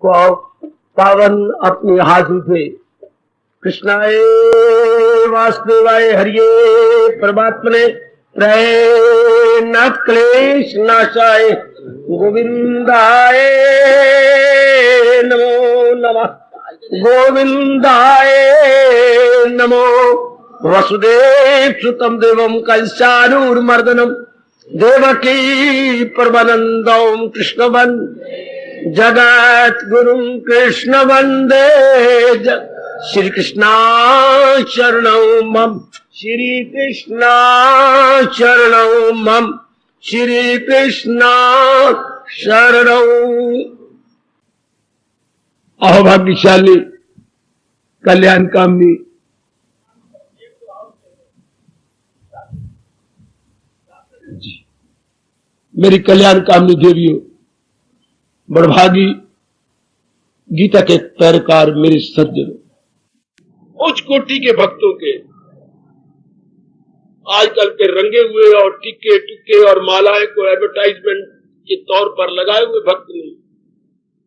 को पावन अपनी हाथों से कृष्णाय वासुदेवाय हरिये परमात्मने नाथ क्लेश नाशाय गोविंदाय नमो नमः गोविंदाय नमो वसुदेव सुतम देवम कंसानूर्मर्दनम देवकी परमानंदम कृष्णवन जगत गुरु कृष्ण वंदे श्री कृष्णा शरणं मम श्री कृष्णा शरणं मम श्री कृष्णा शरणं। अहोभाग्यशाली कल्याण कामनी मेरी कल्याण कामनी देवियों, बड़भागी गीता के पैरकार मेरे सज्जनों, उच्च कोटि के भक्तों के आजकल के रंगे हुए और टिक्के टुक्के और मालाएं को एडवर्टाइजमेंट के तौर पर लगाए हुए भक्त नहीं,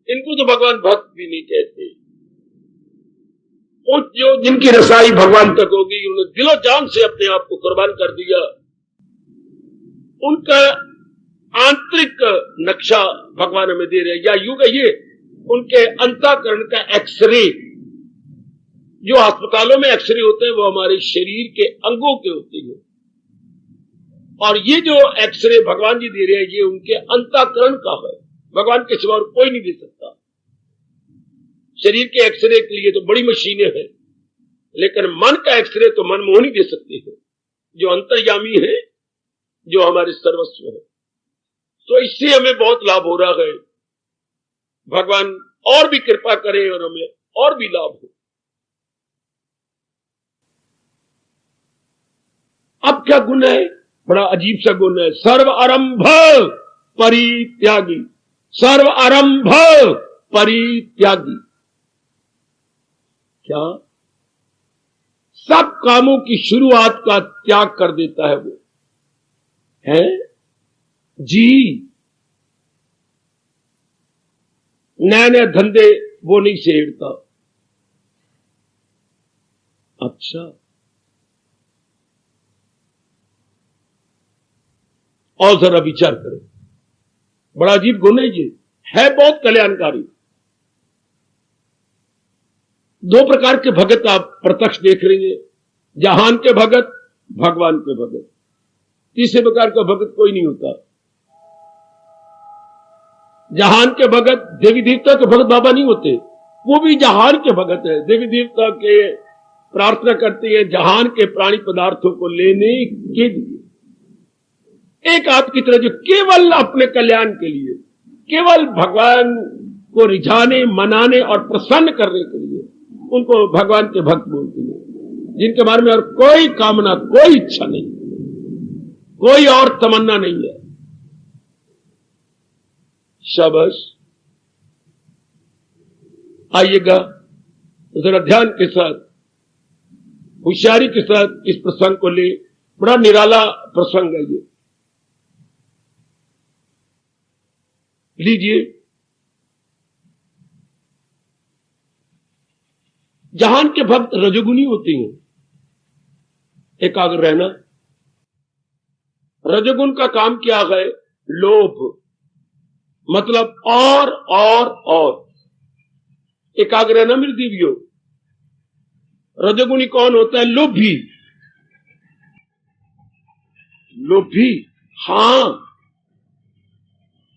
इनको तो भगवान भक्त भी नहीं कहते। जो जिनकी रसाई भगवान तक होगी, उन्होंने दिलो जान से अपने आप को कुर्बान कर दिया, उनका आंतरिक नक्शा भगवान हमें दे रहे हैं। या यूं कहिए उनके अंतःकरण का एक्सरे, जो अस्पतालों में एक्सरे होते हैं वो हमारे शरीर के अंगों के होते हैं, और ये जो एक्सरे भगवान जी दे रहे हैं ये उनके अंतःकरण का है। भगवान के सिवा कोई नहीं दे सकता। शरीर के एक्सरे के लिए तो बड़ी मशीनें हैं, लेकिन मन का एक्सरे तो मनमोहन ही दे सकते हैं, जो अंतर्यामी है, जो हमारे सर्वस्व है। तो इससे हमें बहुत लाभ हो रहा है। भगवान और भी कृपा करे और हमें और भी लाभ हो। अब क्या गुण है? बड़ा अजीब सा गुण है, सर्व आरंभ परित्यागी। सर्व आरंभ परित्यागी क्या? सब कामों की शुरुआत का त्याग कर देता है वो है जी। नए नए धंधे वो नहीं छेड़ता। अच्छा, और जरा विचार करें, बड़ा अजीब गुण है ये, है बहुत कल्याणकारी। दो प्रकार के भगत आप प्रत्यक्ष देख रहे हैं, जहान के भगत, भगवान के भगत। तीसरे प्रकार का भगत कोई नहीं होता। जहान के भगत देवी देवता के भगत बाबा नहीं होते, वो भी जहान के भगत है। देवी देवता के प्रार्थना करते हैं जहान के प्राणी पदार्थों को लेने के लिए। एक आपकी तरह जो केवल अपने कल्याण के लिए, केवल भगवान को रिझाने, मनाने और प्रसन्न करने के लिए, उनको भगवान के भक्त बोलते हैं, जिनके बारे में और कोई कामना, कोई इच्छा नहीं, कोई और तमन्ना नहीं है। शाबाश। आइएगा जरा ध्यान के साथ, होशियारी के साथ इस प्रसंग को ले। बड़ा निराला प्रसंग है ये, लीजिए। जहान के भक्त रजोगुनी होते हैं, एकाग्र रहना। रजोगुण का काम क्या है? लोभ, मतलब और एकाग्र रहना मेरी देवियों। रजोगुणी कौन होता है? लोभी। लोभी, हां,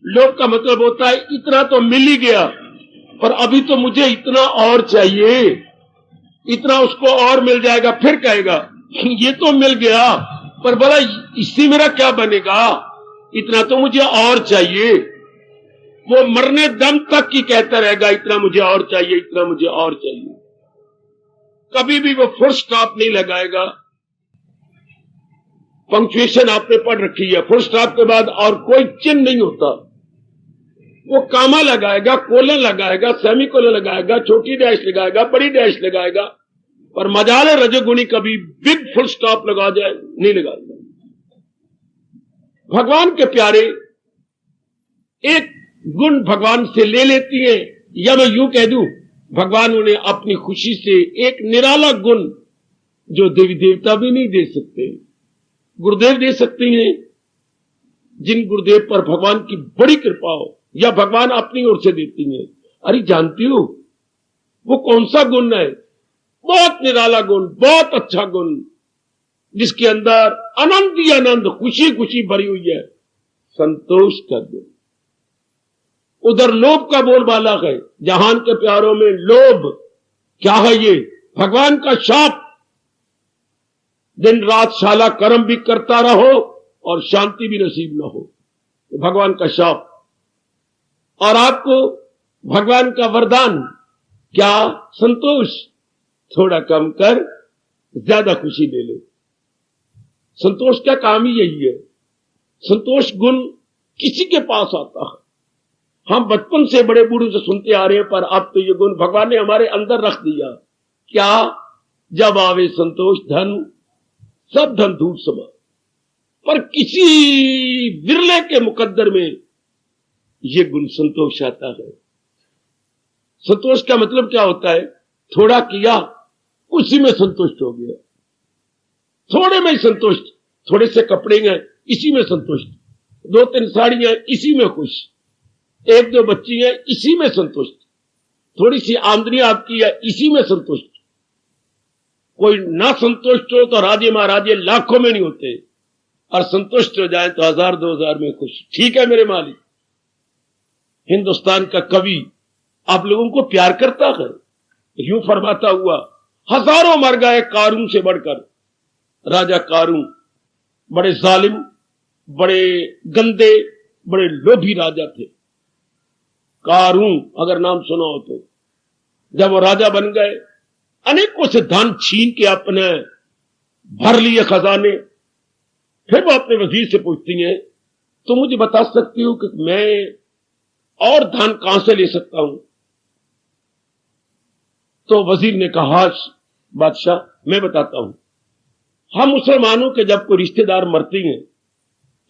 लोभ का मतलब होता है इतना तो मिल ही गया, पर अभी तो मुझे इतना और चाहिए। इतना उसको और मिल जाएगा, फिर कहेगा ये तो मिल गया, पर बोला इससे मेरा क्या बनेगा, इतना तो मुझे और चाहिए। वो मरने दम तक की कहता रहेगा इतना मुझे और चाहिए, इतना मुझे और चाहिए। कभी भी वो फुल स्टॉप नहीं लगाएगा। पंक्चुएशन आपने पढ़ रखी है, फुल स्टॉप के बाद और कोई चिन्ह नहीं होता। वो कामा लगाएगा, कोलन लगाएगा, सेमीकोलन लगाएगा, छोटी डैश लगाएगा, बड़ी डैश लगाएगा, पर मजाले रजोगुणी कभी बिग फुल स्टॉप लगा जाए, नहीं लगाएगा। भगवान के प्यारे एक गुण भगवान से ले लेती है या मैं यूं कह दूं, भगवान उन्हें अपनी खुशी से एक निराला गुण जो देवी देवता भी नहीं दे सकते, गुरुदेव दे सकते हैं। जिन गुरुदेव पर भगवान की बड़ी कृपा हो या भगवान अपनी ओर से देती हैं। अरे जानती हो वो कौन सा गुण है? बहुत निराला गुण, बहुत अच्छा गुण, जिसके अंदर आनंद ही आनंद, खुशी खुशी भरी हुई है, संतोष का गुण। उधर लोभ का बोलबाला है, जहान के प्यारों में लोभ क्या है? ये भगवान का शाप। दिन रात शाला कर्म भी करता रहो और शांति भी नसीब न हो, भगवान का शाप। और आपको भगवान का वरदान क्या? संतोष। थोड़ा कम कर, ज्यादा खुशी ले ले। संतोष का काम ही यही है। संतोष गुण किसी के पास आता है। हम बचपन से बड़े बूढ़ों से सुनते आ रहे हैं, पर अब तो ये गुण भगवान ने हमारे अंदर रख दिया। क्या? जब आवे संतोष धन, सब धन धूल समा। पर किसी विरले के मुकद्दर में ये गुण संतोष आता है। संतोष का मतलब क्या होता है? थोड़ा किया, उसी में संतुष्ट हो गया। थोड़े में ही संतुष्ट, थोड़े से कपड़े हैं इसी में संतुष्ट, 2-3 साड़ियां इसी में खुश, 1-2 बच्ची हैं इसी में संतुष्ट, थोड़ी सी आमदनी आपकी है इसी में संतुष्ट। कोई ना संतुष्ट हो तो राजे महाराजे लाखों में नहीं होते, और संतुष्ट हो जाए तो 1000-2000 में खुश। ठीक है मेरे मालिक। हिंदुस्तान का कवि आप लोगों को प्यार करता है, यूं फरमाता हुआ, हजारों मर गए कारून से बढ़कर। राजा कारून बड़े जालिम, बड़े गंदे, बड़े लोभी राजा थे। कारून अगर नाम सुना हो तो, जब वो राजा बन गए, अनेकों से धन छीन के अपने भर लिए खजाने। फिर वो अपने वजीर से पूछती हैं, तो मुझे बता सकती हो कि मैं और धन कहां से ले सकता हूं? तो वजीर ने कहा, बादशाह मैं बताता हूं। हम मुसलमानों के जब कोई रिश्तेदार मरते हैं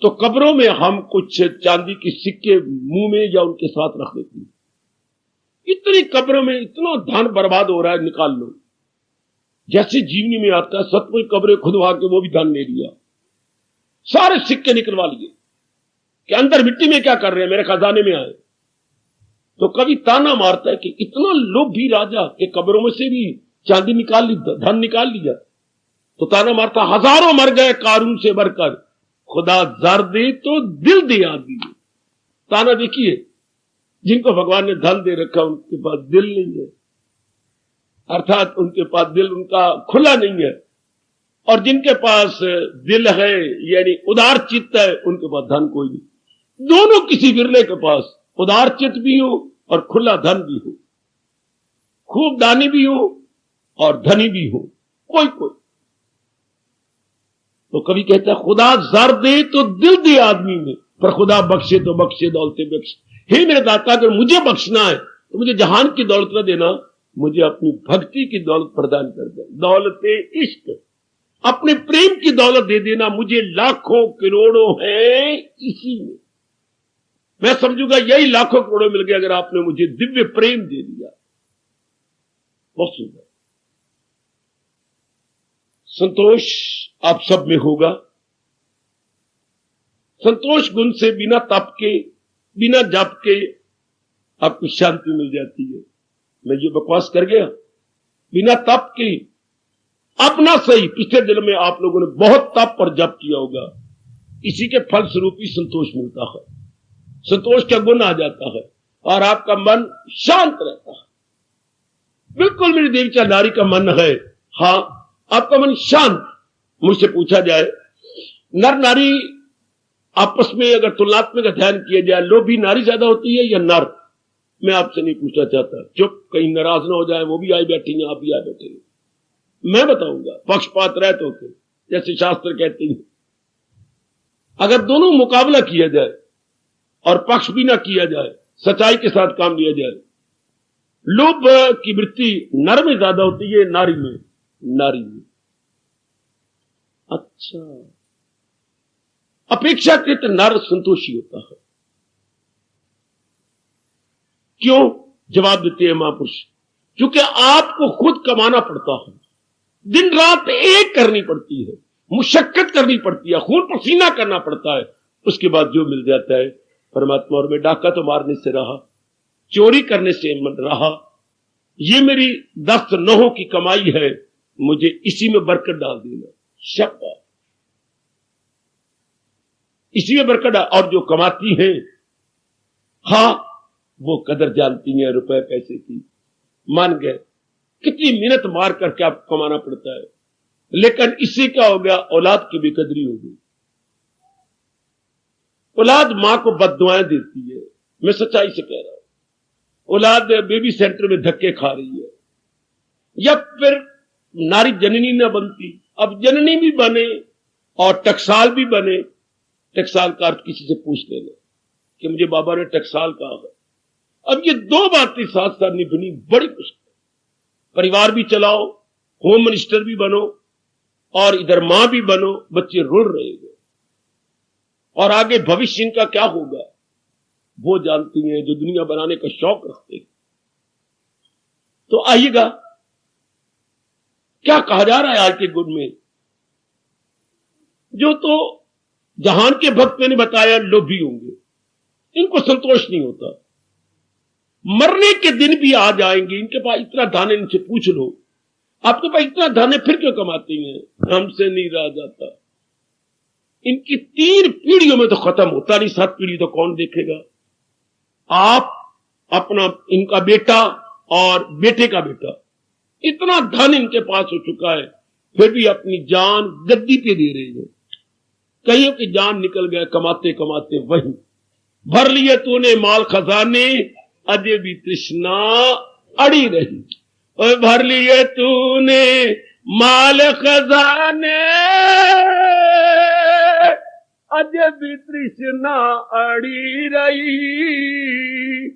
तो कब्रों में हम कुछ चांदी की सिक्के मुंह में या उनके साथ रख देते हैं। इतनी कब्रों में इतना धन बर्बाद हो रहा है, निकाल लो। जैसे जीवनी में आता है, सतपुर कब्रें खुदवा के वो भी धन ले लिया, सारे सिक्के निकलवा लिए कि अंदर मिट्टी में क्या कर रहे हैं, मेरे खजाने में आए। तो कभी ताना मारता है कि इतना लोभी राजा के कब्रों में से भी चांदी निकाल ली, धन निकाल लिया। तो ताना मारता, हजारों मर गए कारून से बढ़कर, खुदा जर दे तो दिल दे आदमी। ताना देखिए, जिनको भगवान ने धन दे रखा उनके पास दिल नहीं है, अर्थात उनके पास दिल उनका खुला नहीं है। और जिनके पास दिल है यानी उदार चित्त है, उनके पास धन कोई नहीं। दोनों किसी विरले के पास उदार चित्त भी हो और खुला धन भी हो, खूब दानी भी हो और धनी भी हो, कोई कोई। तो कभी कहता है, खुदा जर दे तो दिल दे आदमी में, पर खुदा बख्शे तो बख्शे दौलते बख्श। हे मेरे दाता, अगर मुझे बख्शना है तो मुझे जहान की दौलत न देना, मुझे अपनी भक्ति की दौलत प्रदान कर दे। दौलते इश्क, अपने प्रेम की दौलत दे देना। मुझे लाखों करोड़ों है इसी में, मैं समझूंगा यही लाखों करोड़ों मिल गए अगर आपने मुझे दिव्य प्रेम दे दिया। बहुत सुंदर। संतोष आप सब में होगा। संतोष गुण से बिना तप के, बिना जप के आपको शांति मिल जाती है। मैं ये बकवास कर गया? बिना तप के अपना सही, पिछले दिन में आप लोगों ने बहुत तप और जप किया होगा, इसी के फल स्वरूप ही संतोष मिलता है। संतोष का गुण आ जाता है और आपका मन शांत रहता है। बिल्कुल मेरी देवी का नारी का मन है, हाँ आपका मन शांत। मुझसे पूछा जाए, नर नारी आपस में अगर तुलनात्मक अध्ययन किया जाए, लोभी नारी ज्यादा होती है या नर? मैं आपसे नहीं पूछना चाहता, चुप, कहीं नाराज ना हो जाए, वो भी आए बैठी हैं, आप भी आए बैठे हैं। मैं बताऊंगा पक्षपात रहित होकर, जैसे शास्त्र कहते हैं। अगर दोनों मुकाबला किया जाए और पक्ष भी ना किया जाए, सच्चाई के साथ काम लिया जाए, लोभ की वृत्ति नर में ज्यादा होती है नारी में? नारी में। अच्छा, अपेक्षाकृत नर संतोषी होता है। क्यों? जवाब देते हैं महापुरुष, क्योंकि आपको खुद कमाना पड़ता है, दिन रात एक करनी पड़ती है, मुशक्कत करनी पड़ती है, खून पसीना करना पड़ता है, उसके बाद जो मिल जाता है परमात्मा। और मैं डाका तो मारने से रहा, चोरी करने से रहा, ये मेरी 10 नौहों की कमाई है, मुझे इसी में बरकत डाल देना। शाबाश, इसी में बरकत डाल। और जो कमाती हैं, हाँ, वो कदर जानती हैं रुपए पैसे की, मान गए कितनी मेहनत मार करके आपको कमाना पड़ता है, लेकिन इससे क्या हो गया, औलाद की बेकदरी हो गई। औलाद मां को बद्दुआएं देती है, मैं सच्चाई से कह रहा हूं। औलाद बेबी सेंटर में धक्के खा रही है, या फिर नारी जननी न बनती, अब जननी भी बने और टकसाल भी बने। टकसाल का अर्थ किसी से पूछ लेना कि मुझे बाबा ने टकसाल कहा है। अब ये 2 बातें साथ साथ निभनी बड़ी मुश्किल। परिवार भी चलाओ, होम मिनिस्टर भी बनो, और इधर मां भी बनो, बच्चे रुल रहेंगे, और आगे भविष्य इनका क्या होगा वो जानती हैं जो दुनिया बनाने का शौक रखते हैं। तो आइएगा, क्या कहा जा रहा है आज के गुण में, जो तो जहान के भक्त मैंने बताया लोभी होंगे, इनको संतोष नहीं होता, मरने के दिन भी आ जाएंगे, इनके पास इतना धन है, इनसे पूछ लो आपके पास इतना धन है फिर क्यों कमाते हैं, हमसे नहीं रहा जाता। इनकी 3 पीढ़ियों में तो खत्म होता नहीं, 7 पीढ़ी तो कौन देखेगा। आप अपना, इनका बेटा और बेटे का बेटा, इतना धन इनके पास हो चुका है, फिर भी अपनी जान गद्दी पे दे रहे हैं। कईयों की जान निकल गया कमाते कमाते, वही भर लिए तूने माल खजाने, अजय भी तृष्णा अड़ी रही। और भर लिए तूने माल खजाने, अजय भी तृष्णा अड़ी रही।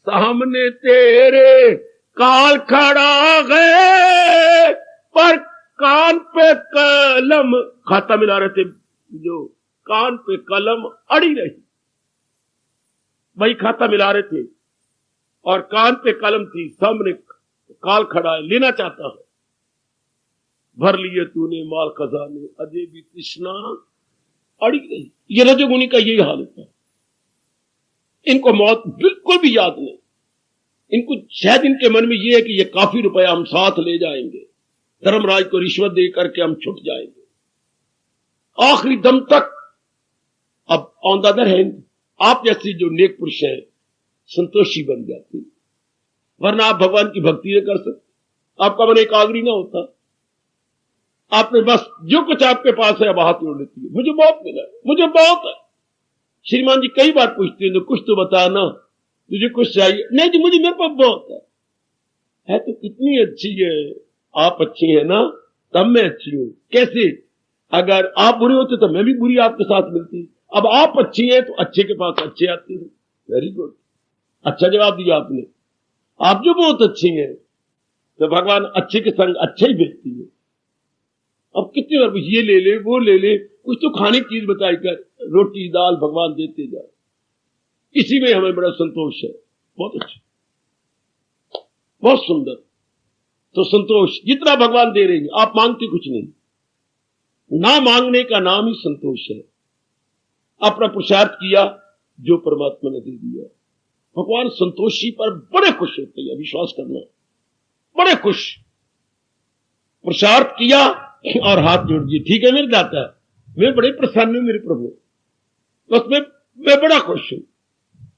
सामने तेरे काल खड़ा है, पर कान पे कलम, खाता मिला रहे थे जो, कान पे कलम अड़ी रही। वही खाता मिला रहे थे और कान पे कलम थी, सामने काल खड़ा है, लेना चाहता है। भर लिए तूने माल खजाने, अजय भी तृष्णा अड़ी रही। ये रजोगुणी का यही हाल होता है। इनको मौत बिल्कुल भी याद नहीं, इनको शायद इनके मन में यह है कि ये काफी रुपया हम साथ ले जाएंगे, धर्मराज को रिश्वत दे करके हम छुट जाएंगे। आखिरी दम तक अब ऑन द अदर हैंड आप जैसे जो नेक पुरुष हैं संतोषी बन जाते, वरना आप भगवान की भक्ति नहीं कर सकते, आपका मन एकाग्री ना होता। आपने बस जो कुछ आपके पास है अब हाथ जोड़ लेती है, मुझे बहुत मिला है, मुझे बहुत है। श्रीमान जी कई बार पूछते हैं कुछ तो बता ना, तुझे कुछ चाहिए? नहीं जी मुझे, मेरे पास बहुत है तो कितनी अच्छी है, आप अच्छी है ना तब मैं अच्छी हूं। कैसे? अगर आप बुरे होते तो मैं भी बुरी आपके साथ मिलती। अब आप अच्छी हैं तो अच्छे के पास अच्छे आते हैं। वेरी गुड, अच्छा जवाब दिया आपने। आप जो बहुत अच्छी हैं तो भगवान अच्छे के संग अच्छा ही भेजती है। अब कितनी बार ये ले ले वो ले ले, कुछ तो खाने की चीज बताई कर, रोटी दाल भगवान देते जाए, इसी में हमें बड़ा संतोष है। बहुत अच्छा, बहुत सुंदर। तो संतोष जितना भगवान दे रहे हैं, आप मांगते कुछ नहीं, ना मांगने का नाम ही संतोष है। अपना पुरुषार्थ किया, जो परमात्मा ने दे दिया। भगवान संतोषी पर बड़े खुश होते हैं, विश्वास करना, बड़े खुश। पुरुषार्थ किया और हाथ जोड़ दिए, ठीक है मेरे दाता, मैं बड़े प्रसन्न हूं मेरे प्रभु, बस मैं बड़ा खुश हूं।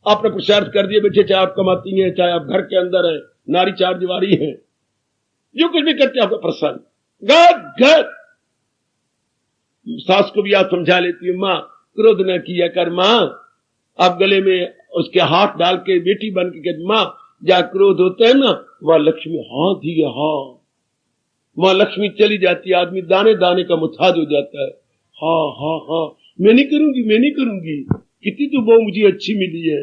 आपने पुरुषार्थ कर दिया, बेटे चाहे आप कमाती हैं, चाहे आप घर के अंदर है, नारी चार दीवारी है, जो कुछ भी करते आपका प्रसन्न। घर सास को भी आप समझा लेती है, मां क्रोध न किया कर, मां आप गले में उसके हाथ डाल के बेटी बन के कहती, मां जहां क्रोध होता है ना वहां लक्ष्मी, हाँ धी हाँ, वहां लक्ष्मी चली जाती है, आदमी दाने दाने का मुथाज हो जाता है। हाँ हाँ हाँ, मैं नहीं करूंगी, मैं नहीं करूंगी, कितनी तो वो मुझे अच्छी मिली है।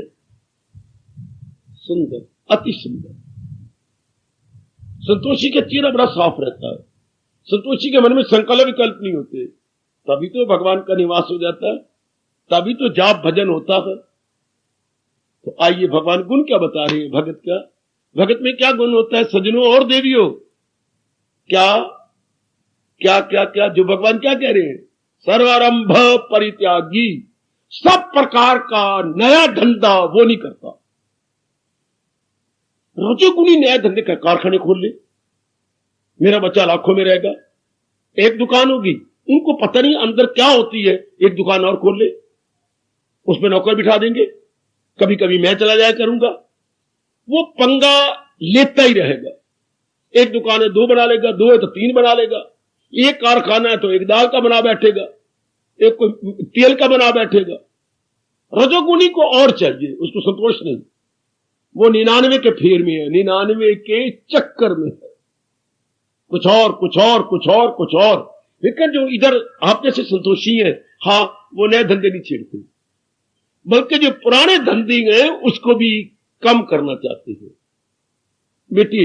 सुंदर, अति सुंदर। संतोषी का चेहरा बड़ा साफ रहता है, संतोषी के मन में संकल्प विकल्प नहीं होते, तभी तो भगवान का निवास हो जाता है, तभी तो जाप भजन होता है। तो आइए भगवान गुण क्या बता रहे हैं भगत का। भगत में क्या गुण होता है सज्जनों और देवियों? क्या क्या क्या क्या जो भगवान क्या कह रहे हैं? सर्वारंभ परित्यागी, सब प्रकार का नया धंधा वो नहीं करता। रजोगुणी नया धंधे का कारखाने खोल ले, मेरा बच्चा लाखों में रहेगा, एक दुकान होगी, उनको पता नहीं अंदर क्या होती है, एक दुकान और खोल ले, उसमें नौकर बिठा देंगे, कभी कभी मैं चला जाया करूंगा, वो पंगा लेता ही रहेगा। एक दुकान है 2 बना लेगा, 2 है तो 3 बना लेगा, एक कारखाना है तो एक दाल का बना बैठेगा, एक कोई तेल का बना बैठेगा। रजोगुणी को और चाहिए, उसको संतोष नहीं, वो 99 के फेर में है, 99 के चक्कर में है, कुछ और कुछ और कुछ और कुछ और। लेकिन जो इधर आप जैसे संतोषी है, हाँ, वो नए धंधे नहीं छेड़ते, बल्कि जो पुराने धंधे हैं उसको भी कम करना चाहते हैं। बेटी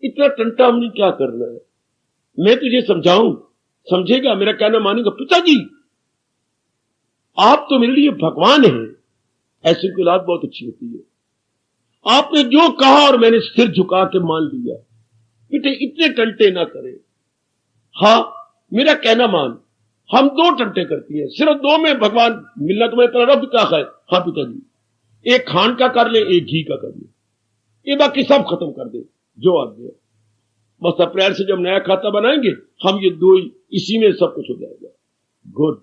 इतना टंटा हमने क्या करना है, मैं तुझे समझाऊं, समझेगा, मेरा कहना मानेगा? पिताजी आप तो मेरे लिए भगवान हैं, ऐसी की औलाद बहुत अच्छी होती है। आपने जो कहा और मैंने सिर झुका के मान लिया। बेटे इतने टंटे ना करें, हाँ मेरा कहना मान, हम 2 टंटे करती हैं, सिर्फ 2 में भगवान मिलना तुम्हें प्रारब्ध क्या है? हाँ पिताजी, एक खांड का कर ले, एक घी का कर ले, ये बाकी सब खत्म कर दे जो आ गया। बस अप्रैल से जब नया खाता बनाएंगे हम ये 2 इसी में सब कुछ हो जाएगा। गुड।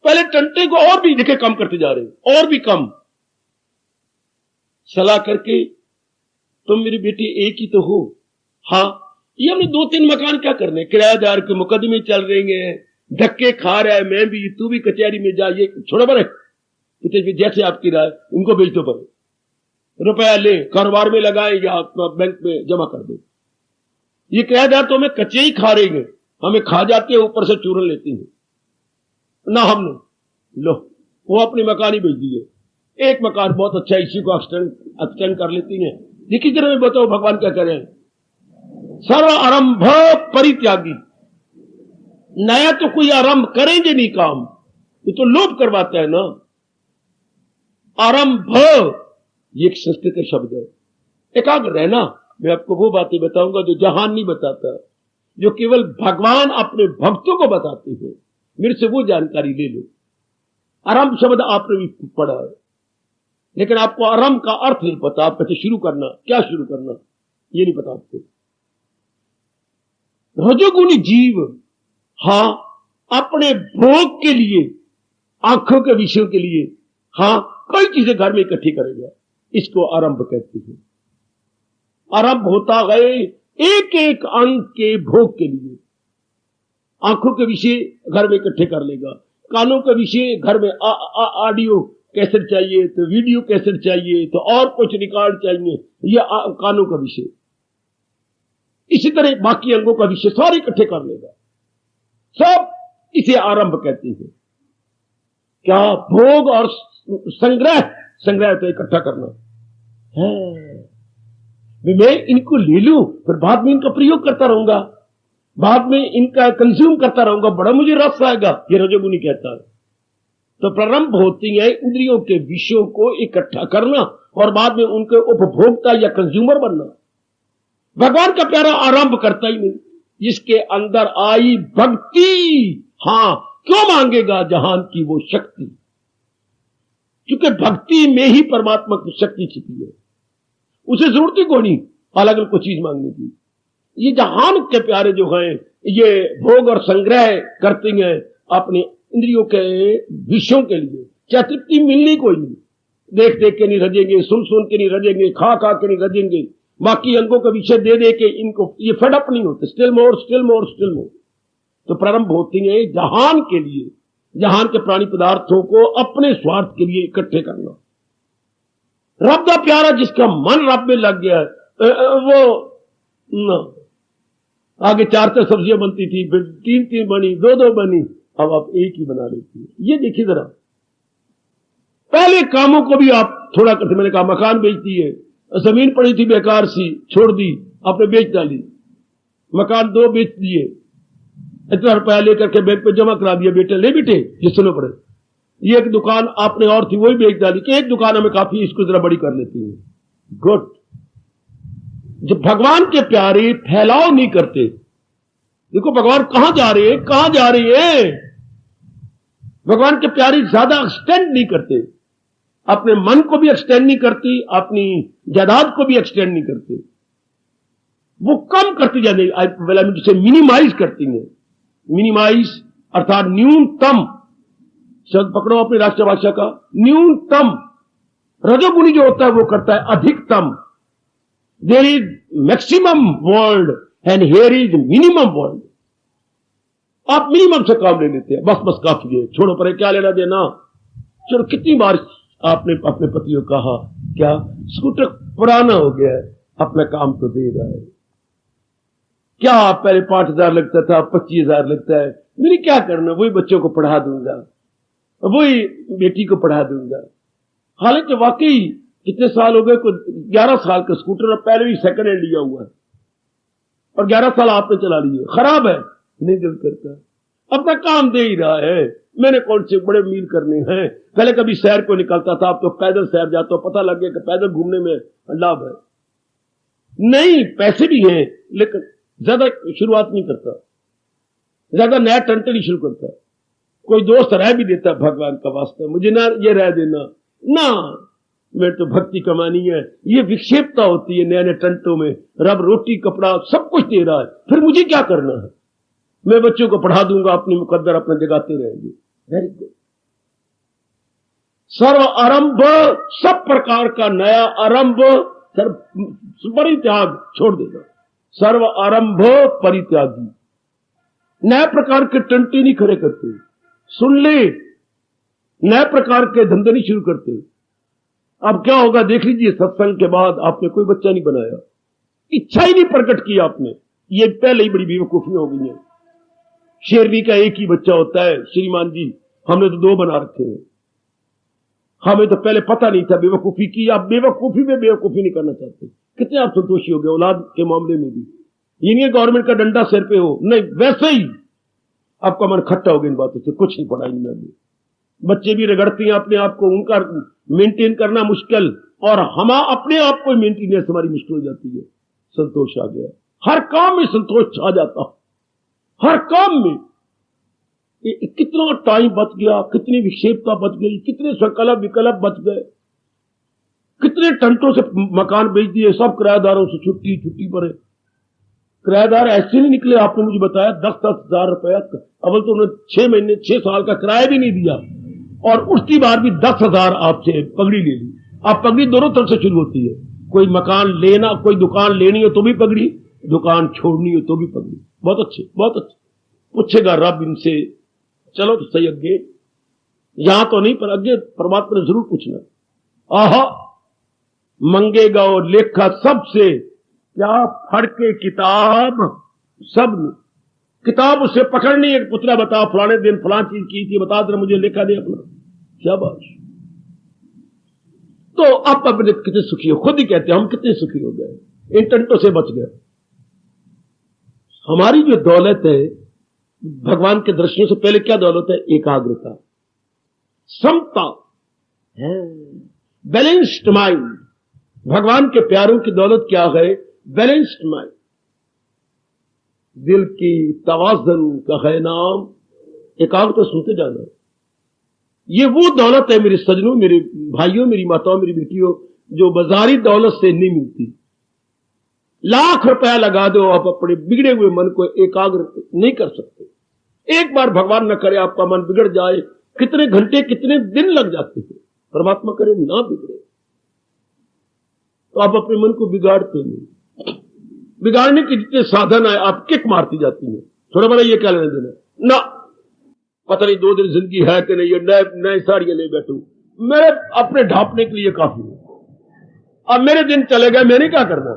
पहले टंटे को और भी देखे कम करते जा रहे हैं, और भी कम। सलाह करके तुम मेरी बेटी एक ही तो हो, हाँ ये हमने 2-3 मकान क्या करने, किराएदार के मुकदमे चल रहे हैं, धक्के खा रहा है, मैं भी, तू भी कचहरी में जा, ये छोड़ो बड़े जैसे आपकी राय, उनको बेच दो, पर रुपया ले कारोबार में लगाए या अपना बैंक में जमा कर दो। ये किराएदार तो हमें कच्चे ही खा रहे हैं, हमें खा जाते हैं, ऊपर से चूरन लेती हैं ना। हमने लो वो अपनी मकान ही बेच दिए, एक मकान बहुत अच्छा, इसी को एक्सटेंड कर लेती हैं। देखिए जरा मैं बताओ भगवान क्या करें? सर्व आरंभ परित्यागी, नया तो कोई आरंभ करेंगे नहीं काम, ये तो लोभ करवाता है ना। आरंभ ये एक संस्कृत का शब्द है। एकाग्र रहना, मैं आपको वो बातें बताऊंगा जो जहान नहीं बताता, जो केवल भगवान अपने भक्तों को बताते हैं, मेरे से वो जानकारी ले लो। आरंभ शब्द आपने भी पढ़ा है, लेकिन आपको आरंभ का अर्थ नहीं पता। आप कैसे शुरू करना, क्या शुरू करना, ये नहीं पता आपको। रजोगुणी जीव, हाँ अपने भोग के लिए, आंखों के विषयों के लिए, हाँ कई चीजें घर में इकट्ठी करेगा, इसको आरंभ कहते हैं। आरंभ होता गए एक एक अंग के भोग के लिए। आंखों के विषय घर में इकट्ठे कर लेगा, कानों के विषय घर में ऑडियो कैसेट चाहिए तो वीडियो कैसेट चाहिए तो और कुछ रिकॉर्ड चाहिए, ये कानों का विषय। इसी तरह बाकी अंगों का विषय सारे इकट्ठे कर लेगा, सब इसे आरंभ कहते हैं। क्या भोग और संग्रह, संग्रह तो इकट्ठा करना है। मैं इनको ले लूं, फिर बाद में इनका प्रयोग करता रहूंगा, बाद में इनका कंज्यूम करता रहूंगा, बड़ा मुझे रस आएगा, ये रजोगुणी कहता है। तो प्रारंभ होती है इंद्रियों के विषयों को इकट्ठा करना और बाद में उनके उपभोक्ता या कंज्यूमर बनना। भगवान का प्यारा आरंभ करता ही नहीं, जिसके अंदर आई भक्ति, हाँ क्यों मांगेगा जहान की वो शक्ति, क्योंकि भक्ति में ही परमात्मा की शक्ति छिपी है, उसे जरूरत ही कोई नहीं अलग अलग कोई चीज मांगने की। ये जहान के प्यारे जो हैं, ये भोग और संग्रह करते हैं अपने इंद्रियों के विषयों के लिए, क्या तृप्ति मिलनी कोई नहीं, देख देख के नहीं रजेंगे, सुन सुन के नहीं रजेंगे, खा खा के नहीं रजेंगे, बाकी अंगों का विषय दे दे के इनको ये फेडअप नहीं होते, still more still more still more. तो प्रारंभ होती है जहान के लिए, जहान के प्राणी पदार्थों को अपने स्वार्थ के लिए इकट्ठे करना। रब का प्यारा जिसका मन रब में लग गया वो न, आगे 4 सब्जियां बनती थी, फिर 3 बनी, 2 बनी, अब आप एक ही बना लेती है। ये देखिए जरा, पहले कामों को भी आप थोड़ा करते। मैंने कहा मकान बेच दिए, जमीन पड़ी थी बेकार सी छोड़ दी, आपने बेच डाली, मकान 2 बेच दिए, इतना रुपया लेकर के बैंक पे जमा करा दिया, बेटे ले बेटे ये सुनो पड़े, ये एक दुकान आपने और थी वही बेच डाली कि एक दुकान हमें काफी, इसको जरा बड़ी कर लेती है। गुड, जब भगवान के प्यारे फैलाव नहीं करते, देखो भगवान कहां जा रहे हैं, कहां जा रहे हैं, भगवान के प्यारे ज्यादा एक्सटेंड नहीं करते, अपने मन को भी एक्सटेंड नहीं करती, अपनी जायदाद को भी एक्सटेंड नहीं करते, वो कम करती जाती से मिनिमाइज करती है। मिनिमाइज अर्थात न्यूनतम शब्द पकड़ो अपनी राष्ट्रभाषा का, न्यूनतम। रजोगुणी जो होता है वो करता है अधिकतम। There is maximum world and here is minimum world. आप मिनिमम से काम ले लेते हैं, बस बस काफी है, छोड़ो परे, क्या लेना देना। चलो कितनी बार आपने अपने पति को कहा, क्या स्कूटर पुराना हो गया है, अपना काम तो दे रहा है, क्या पहले 5,000 लगता था, 25,000 लगता है, मेरी क्या करना, वही बच्चों को पढ़ा दूंगा, वही बेटी को पढ़ा दूंगा। हालांकि वाकई कितने साल हो गए, 11 साल का स्कूटर, और पहले भी सेकंड हैंड लिया हुआ है, और 11 साल आपने चला लिए, खराब है, नहीं दिल करता, अपना काम दे ही रहा है, मैंने कौन से बड़े मील करने हैं। पहले कभी सैर को निकलता था, अब तो पैदल सैर जाता, पता लग गया कि पैदल घूमने में लाभ है। नहीं, पैसे भी हैं, लेकिन ज्यादा शुरुआत नहीं करता, ज्यादा नया टंटे नहीं शुरू करता। कोई दोस्त रह भी देता है, भगवान का वास्ता मुझे ना ये रह देना ना, मेरे तो भक्ति कमानी है। ये विक्षेपता होती है नए नए टंटों में, रब रोटी कपड़ा सब कुछ दे रहा है, फिर मुझे क्या करना है, मैं बच्चों को पढ़ा दूंगा, अपनी मुकद्दर अपने जगाते रहेंगे। Very good. सर्व आरंभ, सब प्रकार का नया आरंभ, परित्याग छोड़ देगा। सर्व आरंभ परित्यागी, नए प्रकार के टंटे नहीं खड़े करते, सुन ले, नए प्रकार के धंधे नहीं शुरू करते। अब क्या होगा देख लीजिए, सत्संग के बाद आपने कोई बच्चा नहीं बनाया, इच्छा ही नहीं प्रकट की आपने, ये पहले ही बड़ी बेवकूफी हो गई है। शेरनी का एक ही बच्चा होता है, श्रीमान जी हमने तो 2 बना रखे हैं, हमें तो पहले पता नहीं था, बेवकूफी की। आप बेवकूफी में बेवकूफी नहीं करना चाहते, कितने आप संतोषी हो गए औलाद के मामले में भी। ये नहीं गवर्नमेंट का डंडा सिर पे हो, नहीं, वैसे ही आपका मन खट्टा हो गया इन बातों से, कुछ नहीं पढ़ा इनमें अभी। बच्चे भी रगड़ते हैं अपने आप को, उनका मेंटेन करना मुश्किल, और हम अपने आप को मेंटेनेंस हमारी मुश्किल हो जाती है। संतोष आ गया, हर काम में संतोष छा जाता, हर काम में। कितना टाइम बच गया, कितनी विक्षेपता बच गई, कितने संकल्प विकल्प बच गए, कितने टंटों से मकान बेच दिए, सब किराएदारों से छुट्टी पर है। किराएदार ऐसे नहीं निकले, आपने मुझे बताया 10-10 हजार रुपया, अव्वल तो उन्होंने 6 महीने 6 साल का किराया भी नहीं दिया, और उसकी बार भी 10,000 आपसे पगड़ी ले ली। आप पगड़ी दोनों तरफ से शुरू होती है, कोई मकान लेना, कोई दुकान लेनी हो तो भी पगड़ी, दुकान छोड़नी हो तो भी पगड़ी। बहुत अच्छे, बहुत अच्छे। पूछेगा रब इनसे, चलो तो सही, अगे यहां तो नहीं पर अगे परमात्मा ने जरूर पूछना। आहा, मंगेगा और लेखा सबसे, क्या फड़के किताब सब ने, किताब उसे पकड़नी है, पुत्रा बता फलाने दिन फलां चीज की थी, बता दे मुझे लेखा दे अपना, शाबाश। तो आप अपने कितने सुखी हो, खुद ही कहते हैं हम कितने सुखी हो गए, इन टंटों से बच गए। हमारी जो दौलत है भगवान के दर्शनों से पहले, क्या दौलत है? एकाग्रता, समता है, बैलेंस्ड माइंड। भगवान के प्यारों की दौलत क्या है? Balanced mind. दिल की तवाज़ुन का है नाम, एकाग्रता सुनते जाना। ये वो दौलत है मेरे सजनों, मेरे भाइयों, मेरी माताओं, मेरी बेटियों, जो बाजारी दौलत से नहीं मिलती। लाख रुपया लगा दो, आप अपने बिगड़े हुए मन को एकाग्र नहीं कर सकते। एक बार भगवान न करे आपका मन बिगड़ जाए, कितने घंटे कितने दिन लग जाते हैं। परमात्मा करे ना बिगड़े, तो आप अपने मन को बिगाड़ते नहीं। बिगाड़ने के जितने साधन है आप किक मारती जाती है, थोड़ा बड़ा ये क्या लेना देना ना, पता नहीं 2 दिन जिंदगी है कि नहीं, ये नए साड़ियां ले बैठू, मेरे अपने ढांपने के लिए काफी है। अब मेरे दिन चले गए, मैंने क्या करना?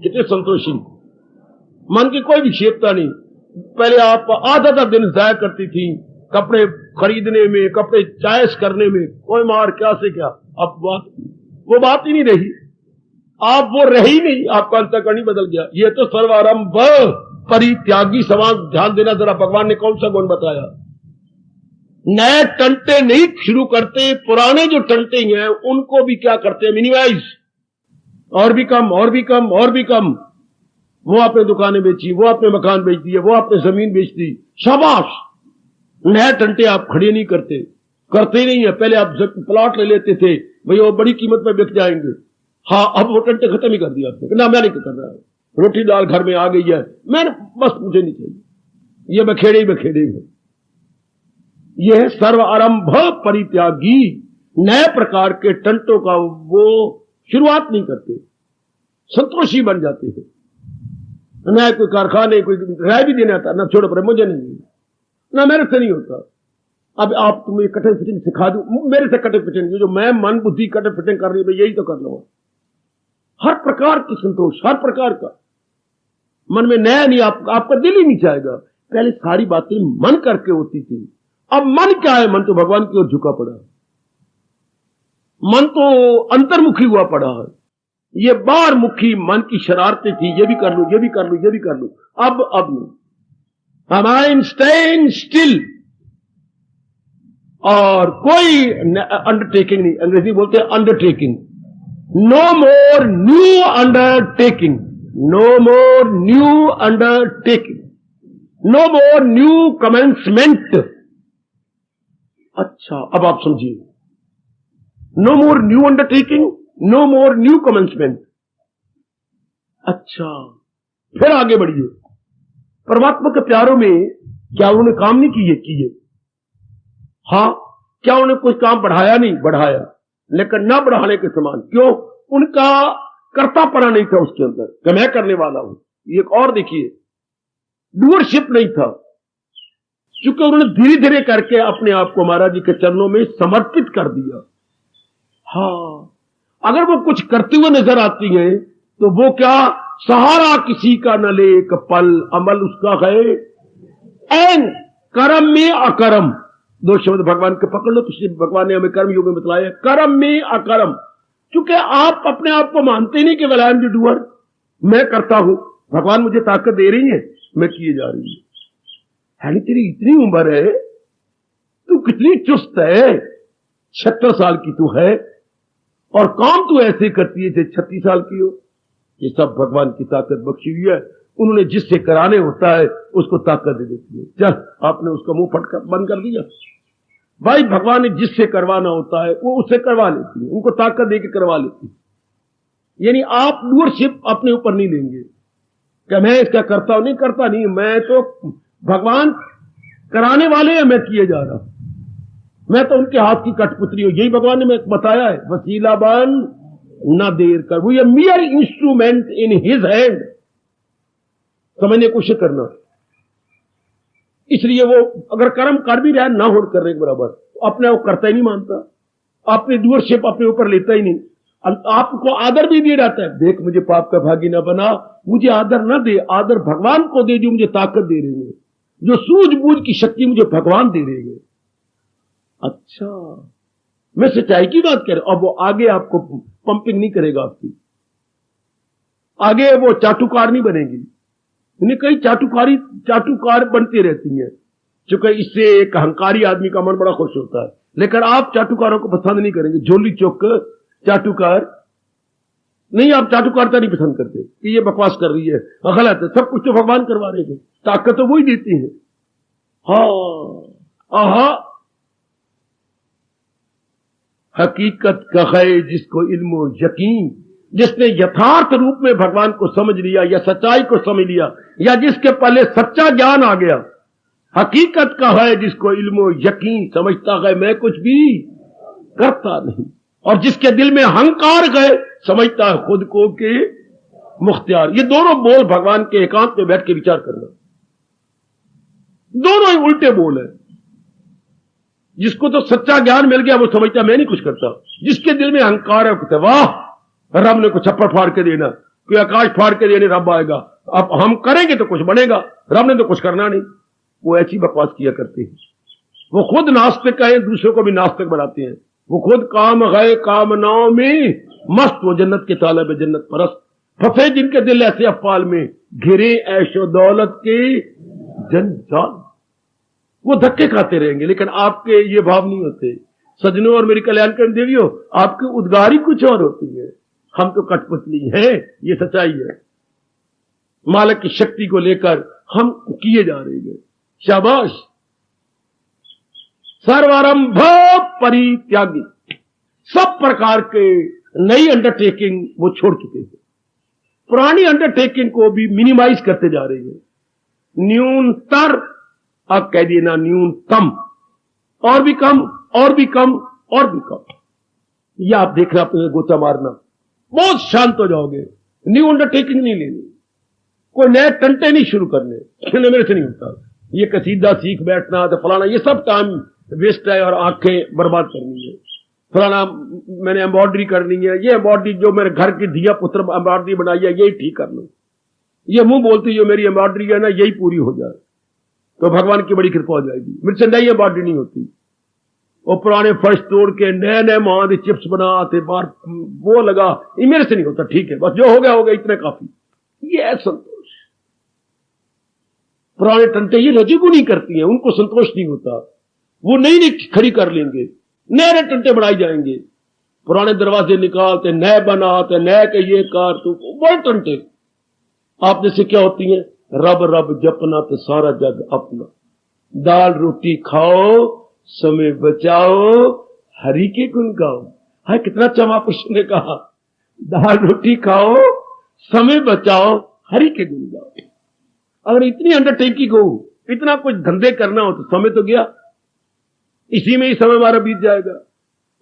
कितने संतोषी, मन की कोई विक्षेपता नहीं। पहले आप आधा दिन जाया करती थी कपड़े खरीदने में, कपड़े चॉइस करने में, कोई मार क्या से क्या। अब वो बात ही नहीं रही, आप वो रही नहीं, आपका अंतःकरण ही बदल गया। ये तो सर्वारंभ परित्यागी समाज। ध्यान देना जरा, भगवान ने कौन सा गुण बताया? नए टंटे नहीं शुरू करते, पुराने जो टंटे हैं उनको भी क्या करते हैं? मिनिमाइज। और भी कम, और भी कम, और भी कम। वो आपने दुकानें बेची, वो आपने मकान बेच दिए, वो आपने जमीन बेच दी, शाबाश। नए टंटे आप खड़े नहीं करते, करते ही नहीं है। पहले आप प्लॉट ले लेते थे, भाई वो बड़ी कीमत में बिक जाएंगे। हाँ, अब वो टंटे खत्म ही कर दिया आपने, ना मैं नहीं कर रहा, रोटी दाल घर में आ गई है, मैं बस मुझे नहीं चाहिए, ये बखेड़े ही बखेड़े हैं। यह है सर्व आरंभ परित्यागी। नए प्रकार के टंटों का वो शुरुआत नहीं करते, संतोषी बन जाते हैं। न कोई कारखाने, कोई राय भी देने आता, ना छोड़ो पर मुझे नहीं, ना मेरे से नहीं होता। अब आप तुम्हें कटिंग फिटिंग सिखा दूं, मेरे से कटिंग फिटिंग, जो मैं मन बुद्धि कटिंग फिटिंग कर रही हूं, यही तो कर लो। हर प्रकार की संतोष, हर प्रकार का मन में नया नहीं, आपका दिल ही नहीं चाहेगा। पहले सारी बातें मन करके होती थी, अब मन क्या है? मन तो भगवान की ओर झुका पड़ा, मन तो अंतर्मुखी हुआ पड़ा है। ये बाहरमुखी मन की शरारतें थी, ये भी कर लूं, ये भी कर लूं, ये भी कर लूं। अब नहीं, माइंड स्टैंड स्टिल, और कोई अंडरटेकिंग नहीं। अंग्रेजी बोलते हैं undertaking. No more new undertaking, no more new undertaking, no more new commencement. अच्छा, अब आप समझिए, no more new undertaking, no more new commencement. अच्छा, फिर आगे बढ़िए। परमात्मा के प्यारों में क्या उन्होंने काम नहीं किए? हाँ, क्या उन्होंने कुछ काम बढ़ाया? नहीं बढ़ाया, लेकिन ना बढ़ाने के समान। क्यों? उनका कर्तापना नहीं था उसके अंदर कि मैं करने वाला हूं। एक और देखिए, डूअरशिप नहीं था, क्योंकि उन्होंने धीरे धीरे करके अपने आप को महाराज जी के चरणों में समर्पित कर दिया। हाँ, अगर वो कुछ करते हुए नजर आती है तो वो क्या, सहारा किसी का न ले एक पल, अमल उसका है एन कर्म में अकर्म। दो शब्द भगवान के पकड़ लो, पिछले भगवान ने हमें कर्म योग में बतलाया, कर्म में अकर्म। क्योंकि आप अपने आप को मानते नहीं कि आई एम द डूअर, मैं करता हूं, भगवान मुझे ताकत दे रही है, मैं किए जा रही हूं। है तेरी इतनी उम्र है, तू कितनी चुस्त है, 76 साल की तू है, और काम तू ऐसे करती है जैसे 36 साल की हो। ये सब भगवान की ताकत बख्शी हुई है। उन्होंने जिससे कराने होता है उसको ताकत दे देती है। चल, आपने उसका मुंह फटका बंद कर दिया। भाई, भगवान ने जिससे करवाना होता है वो उससे करवा लेती है, उनको ताकत देकर करवा लेती है। यानी आप डूअरशिप अपने ऊपर नहीं लेंगे कि मैं इसका करता हूं, नहीं करता नहीं, मैं तो भगवान कराने वाले हैं, मैं किए जा रहा, मैं तो उनके हाथ की कठपुतली हूं। यही भगवान ने मैं बताया है, वसीला बन ना देर कर, वो ये मियर इंस्ट्रूमेंट इन हिज हैंड। समझने की कोशिश करना। इसलिए वो अगर कर्म कर भी रहा है, ना हो करने के बराबर, तो अपने आप करता ही नहीं मानता, अपनी डूअरशिप अपने ऊपर लेता ही नहीं। आपको आदर भी दिया जाता है, देख मुझे पाप का भागी ना बना, मुझे आदर ना दे, आदर भगवान को दे जो मुझे ताकत दे रहे हैं, जो सूझबूझ की शक्ति मुझे भगवान दे रहे हैं। अच्छा, मैं सच्चाई की बात कर रहा हूं। अब वो आगे आपको पंपिंग नहीं करेगा, आपकी आगे वो चाटुकार नहीं बनेगी। कई चाटुकार बनती रहती हैं, क्योंकि इससे एक अहंकारी आदमी का मन बड़ा खुश होता है, लेकिन आप चाटुकारों को पसंद नहीं करेंगे। झोली चौक चाटुकार नहीं, आप चाटुकारता नहीं पसंद करते कि ये बकवास कर रही है, गलत है, सब कुछ तो भगवान करवा रहे हैं, ताकत तो वो ही देती है। हाँ, हकीकत का है जिसको इल्म यकीन, जिसने यथार्थ रूप में भगवान को समझ लिया या सच्चाई को समझ लिया, या जिसके पहले सच्चा ज्ञान आ गया। हकीकत का है जिसको इल्म यकीन, समझता है मैं कुछ भी करता नहीं, और जिसके दिल में अहंकार गए, समझता है खुद को के मुख्तियार। ये दोनों बोल भगवान के एकांत में बैठ के विचार करना, दोनों ही उल्टे बोल है। जिसको तो सच्चा ज्ञान मिल गया वो समझता मैं नहीं कुछ करता, जिसके दिल में अहंकार है कहते वाह रब ने कुछ छप्पर फाड़ के देना, कोई आकाश फाड़ के देने रब आएगा, अब हम करेंगे तो कुछ बनेगा, रब ने तो कुछ करना नहीं। वो ऐसी बकवास किया करते हैं। वो खुद नास्तिक है, दूसरों को भी नास्तिक बनाते हैं। वो खुद काम गए कामनाओं में मस्त, वो जन्नत के तालब है, जन्नत परस्त फंसे जिनके दिल ऐसे अफाल में घिरे ऐशो दौलत के जंजाल, वो धक्के खाते रहेंगे। लेकिन आपके ये भाव नहीं होते। सजनों और मेरी कल्याणकारी देवियों, आपकी उद्गार ही कुछ और होती है। हम तो कठपुतली हैं, ये सच्चाई है। मालिक की शक्ति को लेकर हम किए जा रहे हैं। शाबाश। सर्वारंभ परित्यागी, सब प्रकार के नई अंडरटेकिंग वो छोड़ चुके हैं। पुरानी अंडरटेकिंग को भी मिनिमाइज करते जा रहे हैं। न्यूनतर, अब कह दिए ना न्यूनतम, और भी कम और भी कम और भी कम। ये आप देखना, अपने गोता मारना, बहुत शांत हो जाओगे। न्यू अंडरटेकिंग नहीं लेनी, कोई नए टंटे नहीं शुरू करने, मेरे से नहीं होता। ये कसीदा सीख बैठना तो फलाना, ये सब टाइम वेस्ट है और आंखें बर्बाद करनी है। फलाना मैंने एम्ब्रॉयडरी करनी है, ये एम्ब्रॉयडरी जो मेरे घर की धिया पुत्र एम्ब्रॉयडरी बनाई है यही ठीक कर लो। ये मुंह बोलती जो मेरी एम्ब्रॉयडरी है ना यही पूरी हो जाए तो भगवान की बड़ी कृपा हो जाएगी। मेरे से नई एम्ब्रॉयडरी नहीं होती। वो पुराने फर्श तोड़ के नए नए महान चिप्स बनाते बार वो लगा, ये मेरे से नहीं होता। ठीक है, बस जो हो गया इतने काफी। ये है संतोष। पुराने टंटे ये रजोगुनी करती हैं, उनको संतोष नहीं होता। वो नई नई खड़ी कर लेंगे, नए नए टंटे बनाए जाएंगे। पुराने दरवाजे निकालते, नए बनाते, नए के ये कार तो बड़े टंटे। आप जैसे क्या होती हैं, रब रब जपना तो सारा जग अपना, दाल रोटी खाओ समय बचाओ हरि के गुण गाओ। हाय कितना अच्छा महापुरुष ने कहा, दाल रोटी खाओ समय बचाओ हरि के गुण गाओ। अगर इतनी अंडरटेकिंग हो, इतना कुछ धंधे करना हो तो समय तो गया, इसी में ही समय हमारा बीत जाएगा।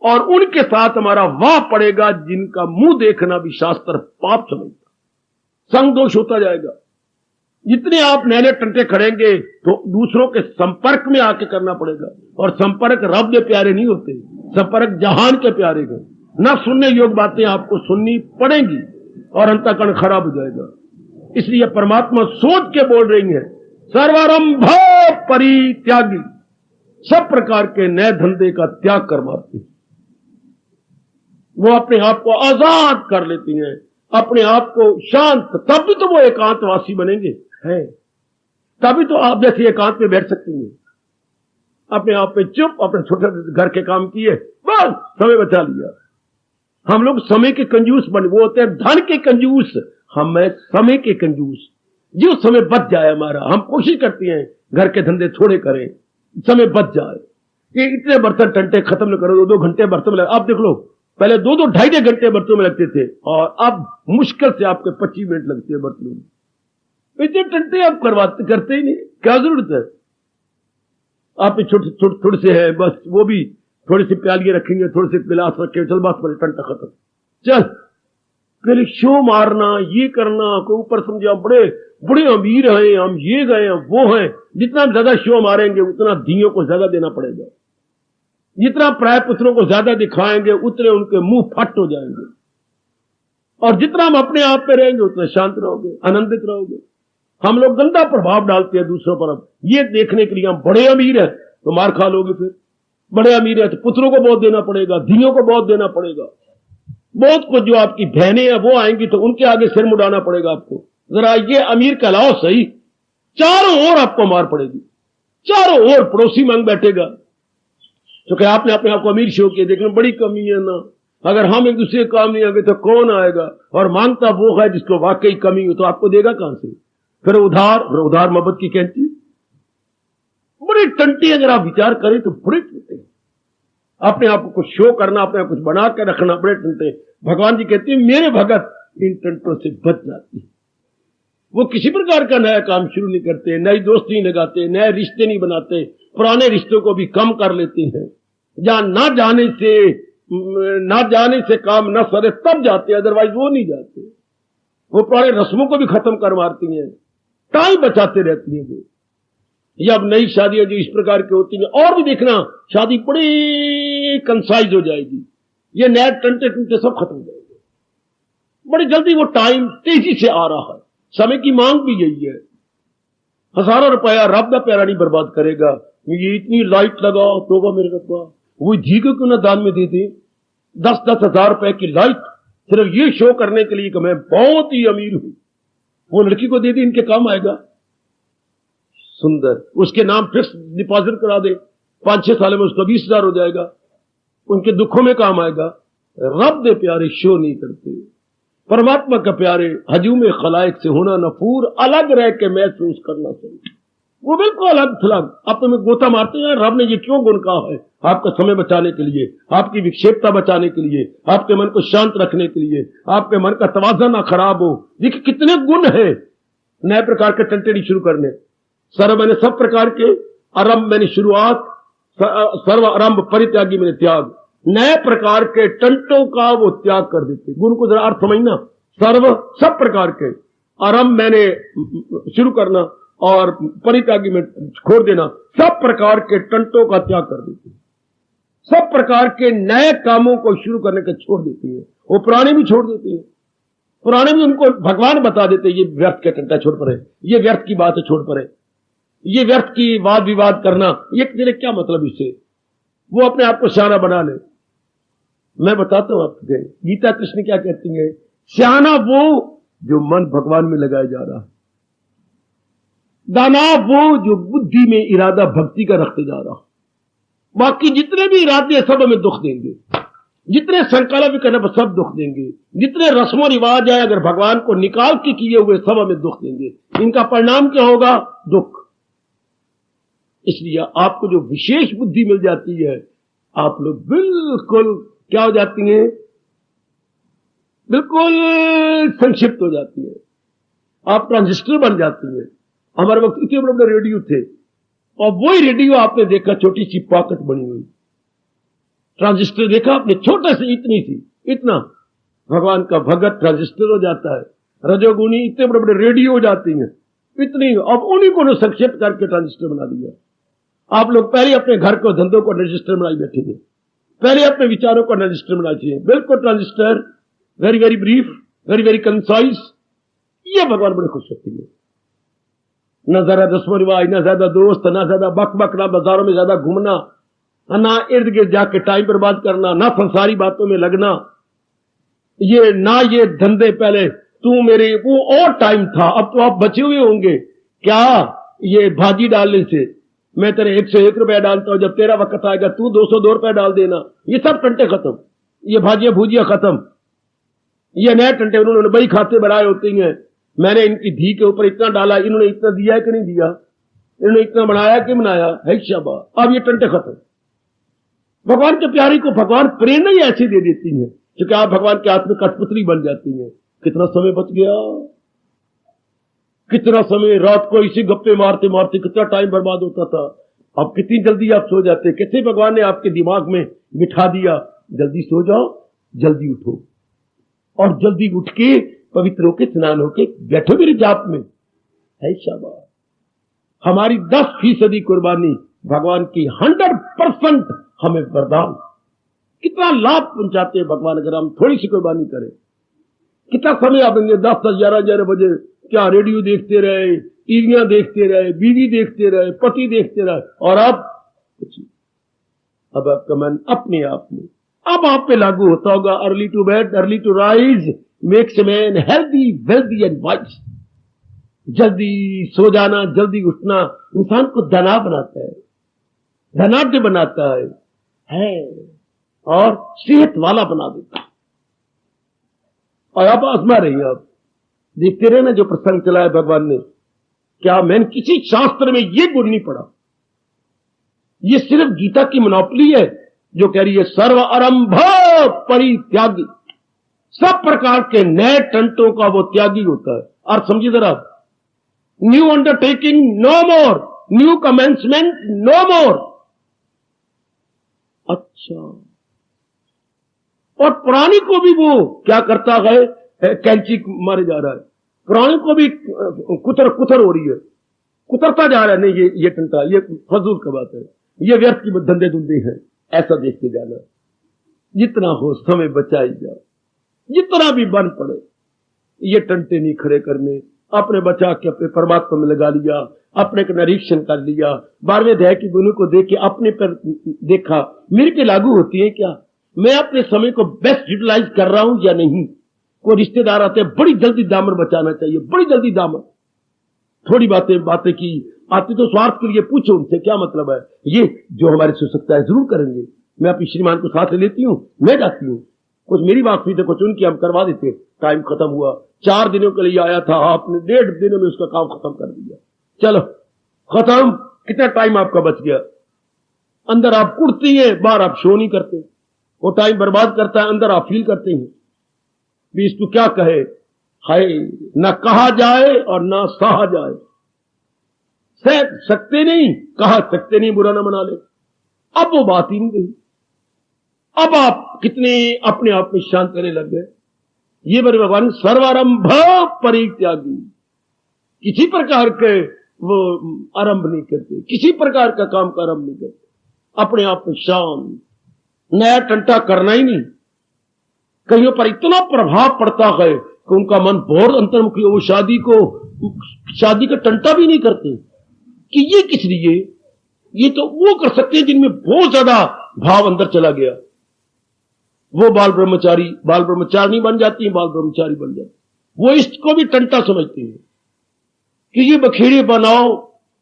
और उनके साथ हमारा वाह पड़ेगा जिनका मुंह देखना भी शास्त्र पाप समझता, संग दोष होता जाएगा। जितने आप नए नए टंटे खड़ेंगे तो दूसरों के संपर्क में आके करना पड़ेगा। और संपर्क रब के प्यारे नहीं होते, संपर्क जहान के प्यारे हैं। न सुनने योग्य बातें आपको सुननी पड़ेंगी और अंतःकरण खराब हो जाएगा। इसलिए परमात्मा सोच के बोल रही है, सर्वारंभ परित्यागी, सब प्रकार के नए धंधे का त्याग कर मारती। वो अपने आप को आजाद कर लेती हैं, अपने आप को शांत, तब भी तो वो एकांतवासी बनेंगे है, तभी तो आप जैसे एकांत में बैठ सकती हैं। अपने आप पे चुप, अपने छोटे घर के काम किए, बस समय बचा लिया। हम लोग समय के कंजूस बने, वो होते हैं धन के कंजूस, हम हैं समय के कंजूस। जो समय बच जाए हमारा, हम कोशिश करते हैं घर के धंधे थोड़े करें, समय बच जाए। ये इतने बर्तन टंटे खत्म न करो, 2-2 घंटे बर्तन में लगे। आप देख लो, पहले 2-2 ढाई घंटे बर्तनों में लगते थे और अब मुश्किल से आपके 25 मिनट लगते हैं बर्तनों में। इतने टंटे आप करते ही नहीं, क्या जरूरत है। आप थोड़े से है बस, वो भी थोड़ी सी प्यालियां रखेंगे, थोड़े से गिलास रखेंगे, चल बस पर टंटा खत्म। चल फिर शो मारना, ये करना, को ऊपर समझे बड़े बड़े अमीर हैं, हम ये गए हैं वो हैं। जितना ज्यादा शो मारेंगे उतना धियों को ज्यादा देना पड़ेगा। जितना प्राय पुत्रों को ज्यादा दिखाएंगे उतने उनके मुंह फट हो जाएंगे। और जितना हम अपने आप पे रहेंगे उतने शांत रहोगे, आनंदित रहोगे। हम लोग गंदा प्रभाव डालते हैं दूसरों पर। अब ये देखने के लिए हम बड़े अमीर हैं तो मार खा लोगे, फिर बड़े अमीर है तो पुत्रों को बहुत देना पड़ेगा, धियों को बहुत देना पड़ेगा। बहुत कुछ जो आपकी बहनें हैं वो आएंगी तो उनके आगे सिर मुड़ाना पड़ेगा आपको। जरा ये अमीर कहलाओ सही, चारों ओर आपको मार पड़ेगी, चारों ओर पड़ोसी मांग बैठेगा क्योंकि आपने अपने आप को अमीर शो किया। देखने बड़ी कमी है ना, अगर हम एक दूसरे काम नहीं आगे तो कौन आएगा। और मांगता वो है जिसको वाकई कमी हो, तो आपको देगा कहां से। फिर उधार मोहब्बत की कहती बड़ी टंटी, अगर आप विचार करें तो बड़े टंटे। अपने आप को कुछ शो करना, अपने आप कुछ बना के रखना, बड़े टंटे। भगवान जी कहते हैं मेरे भगत इन टंटों से बच जाती है। वो किसी प्रकार का नया काम शुरू नहीं करते, नई दोस्ती नहीं लगाते, नए रिश्ते नहीं बनाते, पुराने रिश्तों को भी कम कर लेते हैं। जहां ना जाने से काम न सरे तब जाते, अदरवाइज वो नहीं जाते। वो पुराने रस्मों को भी खत्म कर मारती हैं, टाइम बचाते रहती हैं वो। ये अब नई शादियां जो इस प्रकार की होती हैं, और भी देखना शादी बड़ी कंसाइज हो जाएगी। ये नए टंटे सब खत्म हो जाएंगे बड़ी जल्दी। वो टाइम तेजी से आ रहा है, समय की मांग भी यही है। हजारों रुपया रब का प्यारा नहीं बर्बाद करेगा। ये इतनी लाइट लगाओ तोबा मेरे रब्बा, वो धी को क्यों ना दान में दे दे 10-10 हजार रुपए की लाइट, सिर्फ ये शो करने के लिए कि मैं बहुत ही अमीर हूं। वो लड़की को दे दे, इनके काम आएगा। सुंदर, उसके नाम फिक्स डिपॉजिट करा दे, 5-6 साल में उसका 20,000 हो जाएगा, उनके दुखों में काम आएगा। रब दे प्यारे शो नहीं करते, परमात्मा का प्यारे हजूम खलाइक से होना नफूर, अलग रह के महसूस करना चाहिए। वो बिल्कुल अलग थलग अपने में गोता मारते हैं, रब ने ये क्यों गुण कहा है? आपका समय बचाने के लिए, आपकी विक्षेपता बचाने के लिए, आपके मन को शांत रखने के लिए, आपके मन का तवाज़ुन ना खराब हो। देखिए कितने गुण है। नए प्रकार के टंटेड़ी शुरू करने, सर्व मैंने सब प्रकार के, आरंभ मैंने शुरुआत, सर्व आरंभ परित्यागी मैंने त्याग। नए प्रकार के टंटों का वो त्याग कर देते। गुण को जरा अर्थ समझना, सर्व सब प्रकार के, आरंभ मैंने शुरू करना और परित्यागी में छोड़ देना, सब प्रकार के टंटों का त्याग कर देती है। सब प्रकार के नए कामों को शुरू करने के छोड़ देती है। वो पुराने भी छोड़ देती है। पुराने भी उनको भगवान बता देते ये व्यर्थ के टंटा छोड़ पड़े, ये व्यर्थ की बात है छोड़ पड़े, ये व्यर्थ की वाद विवाद करना, ये तेरे क्या मतलब इससे? वो अपने आप को सियाना बना ले। मैं बताता हूं आपको, गीता कृष्ण क्या कहती है? सियाना वो जो मन भगवान में लगाया जा रहा है, दाना वो जो बुद्धि में इरादा भक्ति का रखते जा रहा। बाकी जितने भी इरादे सब हमें दुख देंगे, जितने संकल्प भी करने पर सब दुख देंगे, जितने रस्मों रिवाज है अगर भगवान को निकाल के किए हुए सब हमें दुख देंगे। इनका परिणाम क्या होगा? दुख। इसलिए आपको जो विशेष बुद्धि मिल जाती है, आप लोग बिल्कुल क्या हो जाती हैं? बिल्कुल संक्षिप्त हो जाती है। आप ट्रांजिस्टर बन जाती है। हमारे वक्त इतने बड़े बड़े रेडियो थे, और वही रेडियो आपने देखा छोटी सी पॉकेट बनी हुई। ट्रांजिस्टर देखा आपने, छोटा सी, इतनी सी, इतना। भगवान का भगत ट्रांजिस्टर हो जाता है। रजोगुनी इतने बड़े बड़े रेडियो हो जाती हैं, इतनी। अब उन्हीं को संक्षिप्त करके ट्रांजिस्टर बना दिया। आप लोग पहले अपने घर को, धंधों को रजिस्टर बनाई बैठेंगे, पहले अपने विचारों को रजिस्टर बनाना चाहिए। बिल्कुल transistor, very very brief, very very concise. ये भगवान बड़े खुश होते हैं। न ज्यादा रस्म रिवाज, न ज्यादा दोस्त, न ज्यादा बक बक, ना बाजारों में ज्यादा घूमना, ना इर्द गिर्द जाके टाइम बर्बाद करना, ना संसारी बातों में लगना, ये ना ये धंधे। पहले तू मेरे वो और टाइम था, अब तो आप बचे हुए होंगे क्या? ये भाजी डालने से मैं तेरे 101 रुपया डालता हूं, जब तेरा वक्त आएगा तू 202 रुपया डाल देना। ये सब टंटे खत्म, ये भाजियां भूजियां खत्म, ये नए टंटे उन्होंने बड़ी खाते बढ़ाए होती हैं। मैंने इनकी धी के ऊपर इतना डाला, इन्होंने इतना दिया है कि नहीं दिया, इन्होंने इतना बनाया कि बनाया है, शाबाश। अब ये टंटे खत्म। भगवान के प्यारे को भगवान प्रेरणा ही ऐसी दे देती है क्योंकि आप भगवान के हाथ में कठपुतली बन जाती हैं। कितना समय बच गया, कितना समय रात को इसी गप्पे मारते मारते कितना टाइम बर्बाद होता था। अब कितनी जल्दी आप सो जाते, कैसे भगवान ने आपके दिमाग में बिठा दिया, जल्दी सो जाओ, जल्दी उठो, और जल्दी उठ के पवित्र होके स्नान होके बैठो मेरे जाप में, है शाबाश। हमारी 10% कुर्बानी भगवान की 100% हमें वरदान। कितना लाभ पहुंचाते हैं भगवान अगर हम थोड़ी सी कुर्बानी करें। कितना समय आप देंगे? 10-10, 11-11 बजे क्या रेडियो देखते रहे, टीवियां देखते रहे, बीवी देखते रहे, पति देखते रहे, और अब कुछ। अब आपका मन अपने आप में अब आप पे लागू होता होगा। Early to bed, early to rise makes man healthy, wealthy and wise. जल्दी सो जाना, जल्दी उठना इंसान को धना बनाता है, धनाढ्य बनाता है और सेहत वाला बना देता है। और आप आजमा रही हैं, आप देखते रहे ना जो प्रसंग चला है भगवान ने। क्या मैंने किसी शास्त्र में ये गुण नहीं पढ़ा? ये सिर्फ गीता की मोनोपोली है जो कह रही है सर्व आरंभ परित्यागी। सब प्रकार के नए टंटों का वो त्यागी होता है। और समझिए जरा, new undertaking no more, new commencement no मोर। अच्छा, और पुरानी को भी वो क्या करता है, कैंची मारे जा रहा है, पुरानी को भी कुतर कुतर हो रही है, कुतरता जा रहा है। नहीं ये टंटा, ये फजूल का बात है, ये व्यर्थ की धंधे धुंधे हैं। ऐसा देखते जाना, जितना हो समय बचाई जाओ, जितना भी बन पड़े ये टंटे नहीं खड़े करने। अपने बचा के अपने परमात्मा में लगा लिया, अपने का निरीक्षण कर लिया, 12वें अध्याय की गुणों को देख के अपने पर देखा, मेरे पे लागू होती है क्या? मैं अपने समय को बेस्ट यूटिलाइज कर रहा हूं या नहीं? कोई रिश्तेदार आते हैं, बड़ी जल्दी दामन बचाना चाहिए, बड़ी जल्दी दामन। थोड़ी बातें की आते तो स्वार्थ के लिए, पूछो उनसे क्या मतलब है। ये जो हमारे से हो सकता है जरूर करेंगे। मैं अपनी श्रीमान को साथ ले लेती हूं, मैं जाती हूं, कुछ मेरी वाकफी थे, कुछ उनकी, हम करवा देते। टाइम खत्म हुआ, 4 दिनों के लिए आया था, आपने 1.5 दिनों में उसका काम खत्म कर दिया। चलो खत्म, कितना टाइम आपका बच गया। अंदर आप कुड़ती हैं, बाहर आप शो नहीं करते। वो टाइम बर्बाद करता है, अंदर आप फील करते हैं भी इसको क्या कहे, हाय ना कहा जाए और ना सहा जाए। सह सकते नहीं, कहा सकते नहीं, बुरा ना मना ले। अब वो बात ही नहीं रही। अब आप कितने अपने आप में शांत करने लग गए। ये मेरे भगवान सर्वारंभ परित्यागी, किसी प्रकार के वो आरंभ नहीं करते, किसी प्रकार का काम का आरंभ नहीं करते, अपने आप में शांत, नया टंटा करना ही नहीं। कईयों पर इतना प्रभाव पड़ता है कि उनका मन बहुत अंतर्मुखी, वो शादी का टंटा भी नहीं करते कि ये किस लिए, ये तो वो कर सकते हैं जिनमें बहुत ज्यादा भाव अंदर चला गया। वो बाल ब्रह्मचारी बन जाती है, बाल ब्रह्मचारी बन जाती। वो इसको भी टंटा समझते हैं कि ये बखेड़े बनाओ,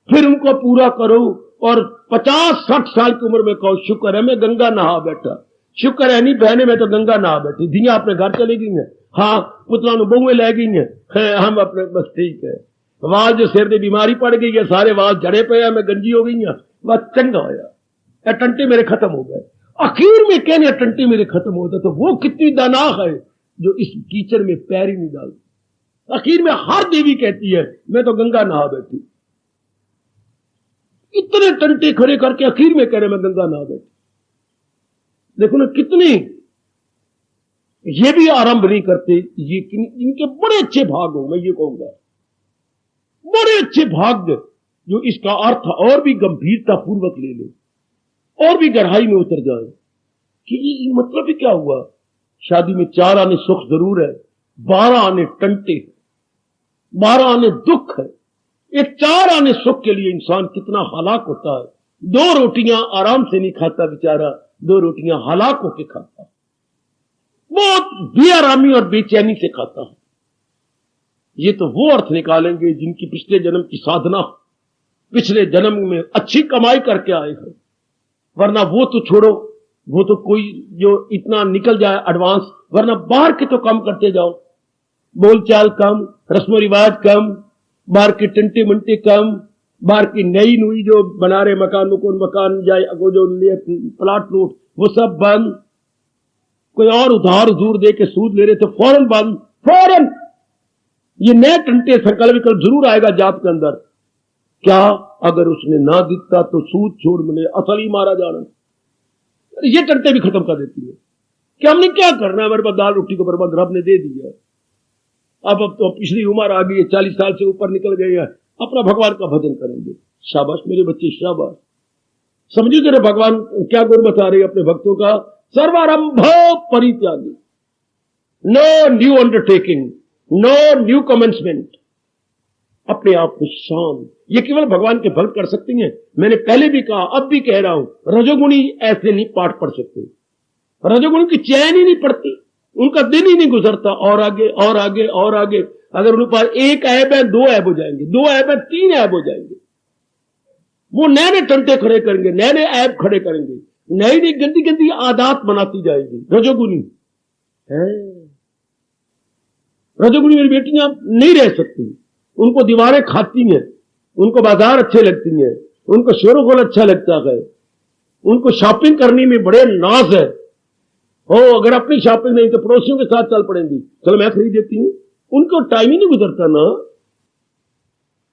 फिर उनको पूरा करो, और 50-60 साल की उम्र में कहो शुक्र है मैं गंगा नहा बैठा, शुक्र है नहीं बहने में तो गंगा नहा बैठी, धिया अपने घर चली गई हैं, हाँ पुतला बहुएं लै गई हैं, हम अपने बस ठीक है। वाल जो सिर की बीमारी पड़ गई है, सारे वाल झड़े पे है, मैं गंजी हो गई हूं, बस चंगा होया, टंटे मेरे खत्म हो गए। आखिर में कहने टंटे मेरे खत्म होता, तो वो कितनी दानाह है जो इस कीचड़ में पैर ही नहीं डालती। आखिर में हर देवी कहती है मैं तो गंगा नहा बैठी, इतने टंटे खड़े करके आखिर में कह रहे मैं गंगा नहा बैठी। देखो ना कितने ये भी आरंभ नहीं करते। ये इनके बड़े अच्छे भाग हो, मैं ये कहूंगा बड़े अच्छे भाग जो इसका अर्थ और भी गंभीरता पूर्वक ले ले और भी गहराई में उतर जाए कि ये मतलब ही क्या हुआ। शादी में 4 आने सुख जरूर है, 12 आने टंटे, 12 आने दुख है। एक 4 आने सुख के लिए इंसान कितना हलाक होता है। 2 रोटियां आराम से नहीं खाता बेचारा, 2 रोटियां हलाक होके खाता है, बहुत बेआरामी और बेचैनी से खाता है। ये तो वो अर्थ निकालेंगे जिनकी पिछले जन्म की साधना, पिछले जन्म में अच्छी कमाई करके आए हैं। वरना वो तो छोड़ो, वो तो कोई जो इतना निकल जाए एडवांस, वरना बाहर के तो कम करते जाओ, बोलचाल कम, रस्म रिवाज कम, बाहर के टंटे मंटे कम, बाहर की नई नुई जो बना रहे मकान जाए जो प्लाट प्लूट वो सब बंद। कोई और उधार उधूर दे के सूद ले रहे तो फौरन बंद, फौरन। ये नए टंटे संकल्प विकल्प जरूर आएगा जात के अंदर। क्या अगर उसने ना दिखता तो सूद छोड़ मिले, असल ही मारा जाना। ये टंटे भी खत्म कर देती है कि हमने क्या करना है, हमारे पास दाल रोटी का प्रबंध रब ने दे दिया। अब तो पिछली उम्र आ गई है, 40 साल से ऊपर निकल गए हैं, अपना भगवान का भजन करेंगे। शाबाश मेरे बच्चे, शाबाश। समझो तेरे भगवान क्या गुण बता रहे अपने भक्तों का। सर्वारंभ परित्यागी, no new undertaking, no new commencement, अपने आप में शांत। ये केवल भगवान के भक्त कर सकती हैं। मैंने पहले भी कहा, अब भी कह रहा हूं, रजोगुणी ऐसे नहीं पाठ पढ़ सकते। रजोगुणी की चैन ही नहीं पड़ती, उनका दिन ही नहीं गुजरता, और आगे और आगे और आगे। अगर उनके पास एक ऐब है, 2 ऐब हो जाएंगे, 2 ऐब है, 3 ऐब हो जाएंगे। वो नए नए टंटे खड़े करेंगे, नए नए ऐब खड़े करेंगे, नई नई गंदी गंदी आदत बनाती जाएगी। रजोगुणी है, रजोगुणी मेरी बेटियां नहीं रह सकती। उनको दीवारें खाती हैं, उनको बाजार अच्छे लगती हैं, उनको शोरगुल अच्छा लगता है, उनको शॉपिंग करने में बड़े नाज है। हो अगर अपनी शॉपिंग नहीं तो पड़ोसियों के साथ चल पड़ेंगी, चलो मैं खरीद देती हूं। उनको टाइम ही नहीं गुजरता ना।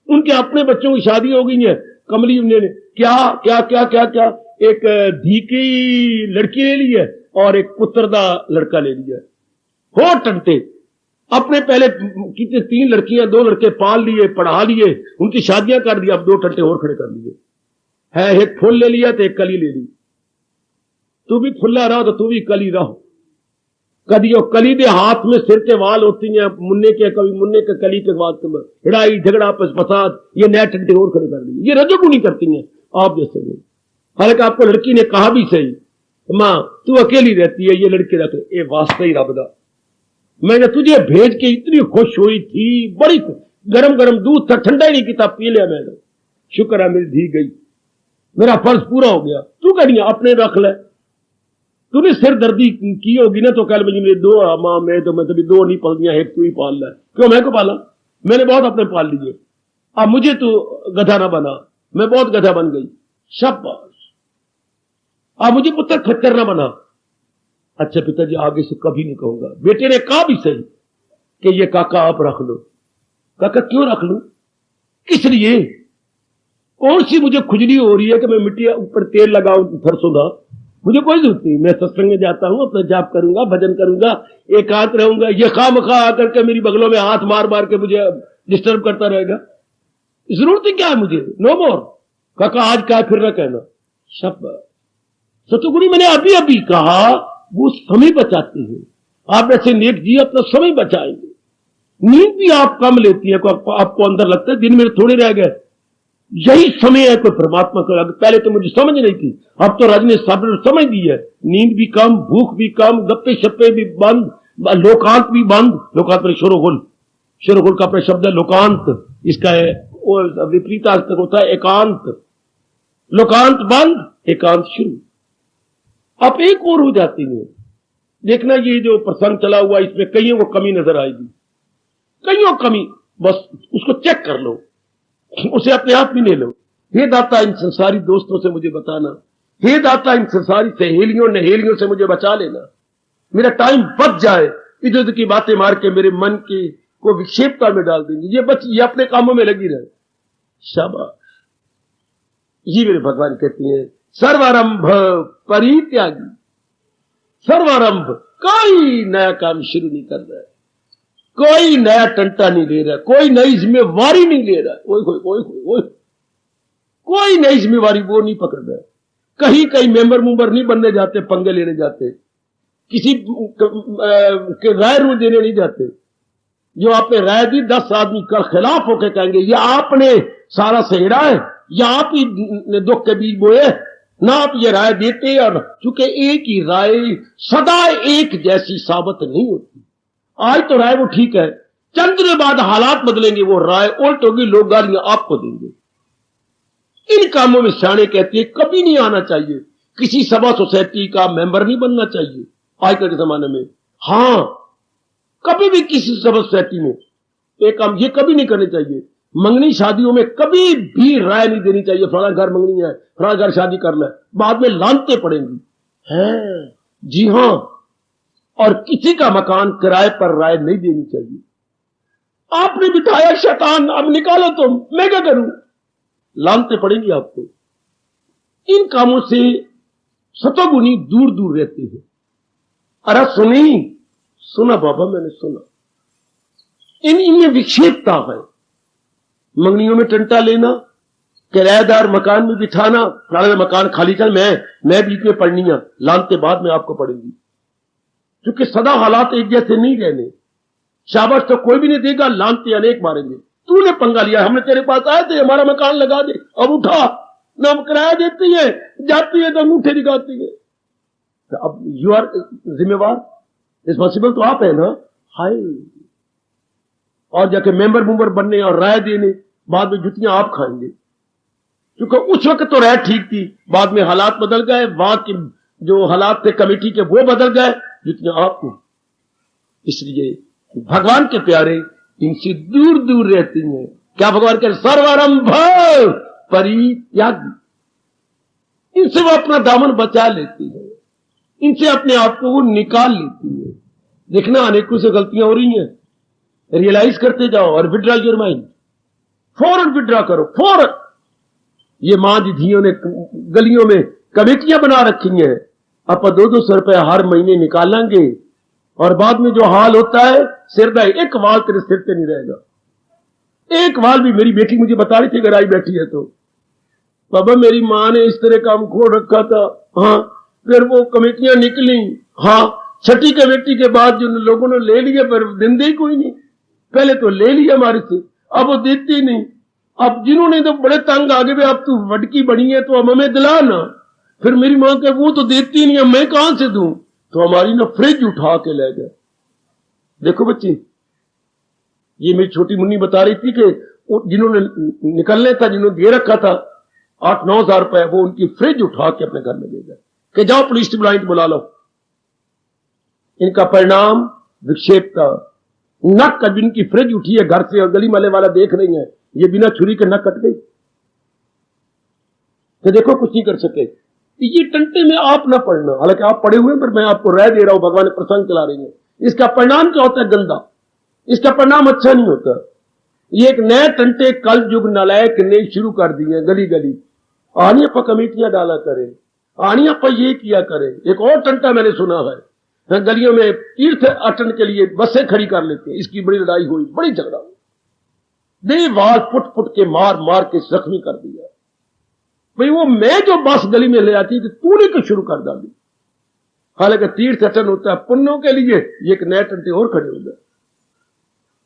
उनके अपने बच्चों की शादी हो गई है, कमली ने क्या क्या क्या क्या क्या एक धी की लड़की ले ली है और एक पुत्रदा लड़का ले लिया। हो टंटे अपने पहले कितने 3 लड़कियां 2 लड़के पाल लिए, पढ़ा लिए, उनकी शादियां कर दी, अब 2 टंटे और खड़े कर लिए है। एक फूल ले लिया तो एक कली ले ली। तू भी फुल्ला रहो तो तू भी कली रहो। कभी वो कली दे हाथ में सिर के वाल होती हैं मुन्ने के, कभी मुन्ने के कली के बाद लड़ाई झगड़ा आपस फसाद, ये नए टंटे और खड़े कर दिए। ये रजोगुणी करती हैं आप जैसे नहीं। हालांकि आपको लड़की ने कहा भी सही, मां तू अकेली रहती है, ये लड़के रख ले। ये वास्ते ही रब दा, मैंने तुझे भेज के इतनी खुश हुई थी, बड़ी गरम गरम दूध था, ठंडा ही नहीं किता, पी लिया मैंने। शुक्र है मेरी धी गई, मेरा फर्ज पूरा हो गया। तू कह रही अपने रख ले। तूने सिरदर्दी की होगी ना तो कल मुझे दो माँ मैं तभी दो नहीं पाल दिया, एक तू ही पाल रहा है। क्यों मैं को पाला? मैंने बहुत अपने पाल लिए, अब मुझे तू गधा ना बना, मैं बहुत गधा बन गई, शाबाश। अब मुझे पुत्र खच्चर ना बना। अच्छा पिताजी आगे से कभी नहीं कहूंगा। बेटे ने कहा भी सही कि ये काका आप रख लो। काका क्यों रख लूं? किस लिए? कौन सी मुझे खुजली हो रही है कि मैं मिट्टी ऊपर तेल लगाऊं फरसूंगा? मुझे कोई जरूरत नहीं। मैं सत्संग में जाता हूं, अपना जाप करूंगा, भजन करूंगा, एकांत रहूंगा। ये खामखा आकर के मेरी बगलों में हाथ मार मार के मुझे डिस्टर्ब करता रहेगा, जरूरत ही क्या है मुझे? नो मोर। काका आज क्या फिर न कहना। शाबाश। सतगुरु मैंने अभी अभी कहा वो समय बचाते हैं। आप ऐसे नेक जी अपना समय बचाएंगे। नींद भी आप कम लेती है, आपको अंदर लगता है दिन में थोड़े रह गए, यही समय है कोई परमात्मा को। पहले तो मुझे समझ नहीं थी, अब तो राज ने समझ दी है। नींद भी कम, भूख भी कम, गप्पे शप्पे भी बंद, लोकांत भी बंद। लोकांत में शोरगुल, शोरगुल का अपना शब्द है लोकांत, इसका है विपरीतार्थक होता है एकांत। लोकांत बंद, एकांत शुरू। आप एक और हो जाती है। देखना ये जो प्रसंग चला हुआ इसमें कईयों को कमी नजर आएगी, कईयों कमी, बस उसको चेक कर लो, उसे अपने आप में ले लो। हे दाता इन संसारी दोस्तों से मुझे बताना, हे दाता इन संसारी सहेलियों नहेलियों से मुझे बचा लेना। मेरा टाइम बच जाए, इधर उधर की बातें मार के मेरे मन की को विक्षेपता में डाल देंगे। ये अपने कामों में लगी रहे। शाबाश। ये मेरे भगवान कहती हैं सर्वारंभ परित्यागी। सर्वारंभ, कोई नया काम शुरू नहीं कर रहा है, कोई नया टंटा नहीं ले रहा, कोई नई जिम्मेवारी नहीं ले रहा। कोई नई जिम्मेवारी वो नहीं पकड़ रहा है। कहीं कहीं मेंबर नहीं बनने जाते, पंगे लेने जाते, किसी के राय रू देने नहीं जाते। जो आपने राय दी 10 आदमी कल खिलाफ होकर कहेंगे ये आपने सारा सहेड़ा है, या आप ही दुख के बीज बोए ना। आप ये राय देते, और चूंकि एक ही राय सदा एक जैसी साबित नहीं होती। आज तो राय वो ठीक है, चंद दिनों बाद हालात बदलेंगे, वो राय उल्ट होगी, लोग गालियां आपको देंगे। इन कामों में सियाने कहते हैं कभी नहीं आना चाहिए, किसी सभा सोसाइटी का मेंबर नहीं बनना चाहिए आजकल के जमाने में। हां, कभी भी किसी सभा सोसाइटी में एक काम ये कभी नहीं करने चाहिए। मंगनी शादियों में कभी भी राय नहीं देनी चाहिए, फलाना घर मंगनी है, फलाना घर शादी कर ले, बाद में लानते पड़ेंगी। है जी हां। और किसी का मकान किराए पर राय नहीं देनी चाहिए। आपने बिठाया शैतान, अब निकालो तुम, मैं क्या करूं? लानते पड़ेंगी आपको। इन कामों से सतोगुणी दूर दूर रहते हैं। अरे सुना बाबा, मैंने सुना। इनमें विक्षेपता है। मंगनियों में टंटा लेना, किराएदार मकान में बिठाना, फलाना मकान खाली कर, मैं बीच में पढ़नी है, लानते बाद में आपको पड़ेंगी। क्योंकि सदा हालात एक जैसे नहीं रहने। शाबाश तो कोई भी नहीं देगा, लानते अनेक मारेंगे। तूने पंगा लिया, हमने तेरे पास आए थे, हमारा मकान लगा दे, अब उठा ना, किराया देती है, जाती है तो अंगूठे दिखाती है। तो अब यू आर जिम्मेवार, रिस्पॉन्सिबल तो आप है ना। हाय, और जाके मेंबर बनने और राय देने, बाद में जुतियां आप खाएंगे। क्योंकि उस वक्त तो राय ठीक थी, बाद में हालात बदल गए, वहां के जो हालात थे कमेटी के वो बदल गए, जुतियां आपको। इसलिए भगवान के प्यारे इनसे दूर दूर रहती हैं। क्या भगवान के सर्वारंभ परित्यागी, इनसे वो अपना दामन बचा लेती है, इनसे अपने आप को वो निकाल लेती है। देखना अनेकों से गलतियां हो रही हैं, रियलाइज करते जाओ और विड्रॉ योर माइंड, फौरन विड्रॉ करो, फौरन। ये मां दीदियों ने गलियों में कमेटियां बना रखी हैं, आप 200 रुपए हर महीने निकालेंगे, और बाद में जो हाल होता है, सिरदाई एक वाल तेरे सिर पे नहीं रहेगा। एक वाल भी, मेरी बेटी मुझे बता रही थी घर आई बैठी है तो, बाबा मेरी मां ने इस तरह काम खोल रखा था। हाँ, फिर वो कमेटियां निकली, हाँ, छठी कमेटी के बाद जो लोगों ने ले लिया, पर देंदे ही कोई नहीं। पहले तो ले लिया हमारे से, अब वो देती नहीं। अब जिन्होंने तो बड़े तंग आगे भी, अब तू वडकी बनी है तो अब हमें दिला ना। फिर मेरी मां कहे वो तो देती नहीं, अब मैं कहां से दूं? तो हमारी ना फ्रिज उठा के ले गए। देखो बच्ची, ये मेरी छोटी मुन्नी बता रही थी कि जिन्होंने निकलने था, जिन्होंने दे रखा था 8-9 हजार रुपए, वो उनकी फ्रिज उठा के अपने घर में ले गए कि जाओ पुलिस की बुला लो, इनका परिणाम विक्षेपता। नक कब इनकी फ्रिज उठी है घर से और गली मले वाला देख रही है, ये बिना छुरी के नक कट गई, तो देखो कुछ नहीं कर सके। ये टंटे में आप ना पढ़ना, हालांकि आप पढ़े हुए, पर मैं आपको राय दे रहा हूं, भगवान प्रसंग चला रही है। इसका परिणाम क्या होता है? गंदा। इसका परिणाम अच्छा नहीं होता। ये एक नए टंटे कल युग नालायक ने शुरू कर दिए गली गली। आनी अपा कमेटियां डाला करें, आनी अपा ये किया करें। एक और टंटा मैंने सुना है, गलियों में तीर्थ अटन के लिए बसें खड़ी कर लेते हैं। इसकी बड़ी लड़ाई हुई, बड़ी झगड़ा हुई, देवाल फुट फुट के मार मार के जख्मी कर दिया। भाई वो मैं जो बस गली में ले आती थी तूने क्यों शुरू कर डाली? हालांकि तीर्थ अटन होता है पुण्यों के लिए, ये एक नए टंटे और खड़े हो गए।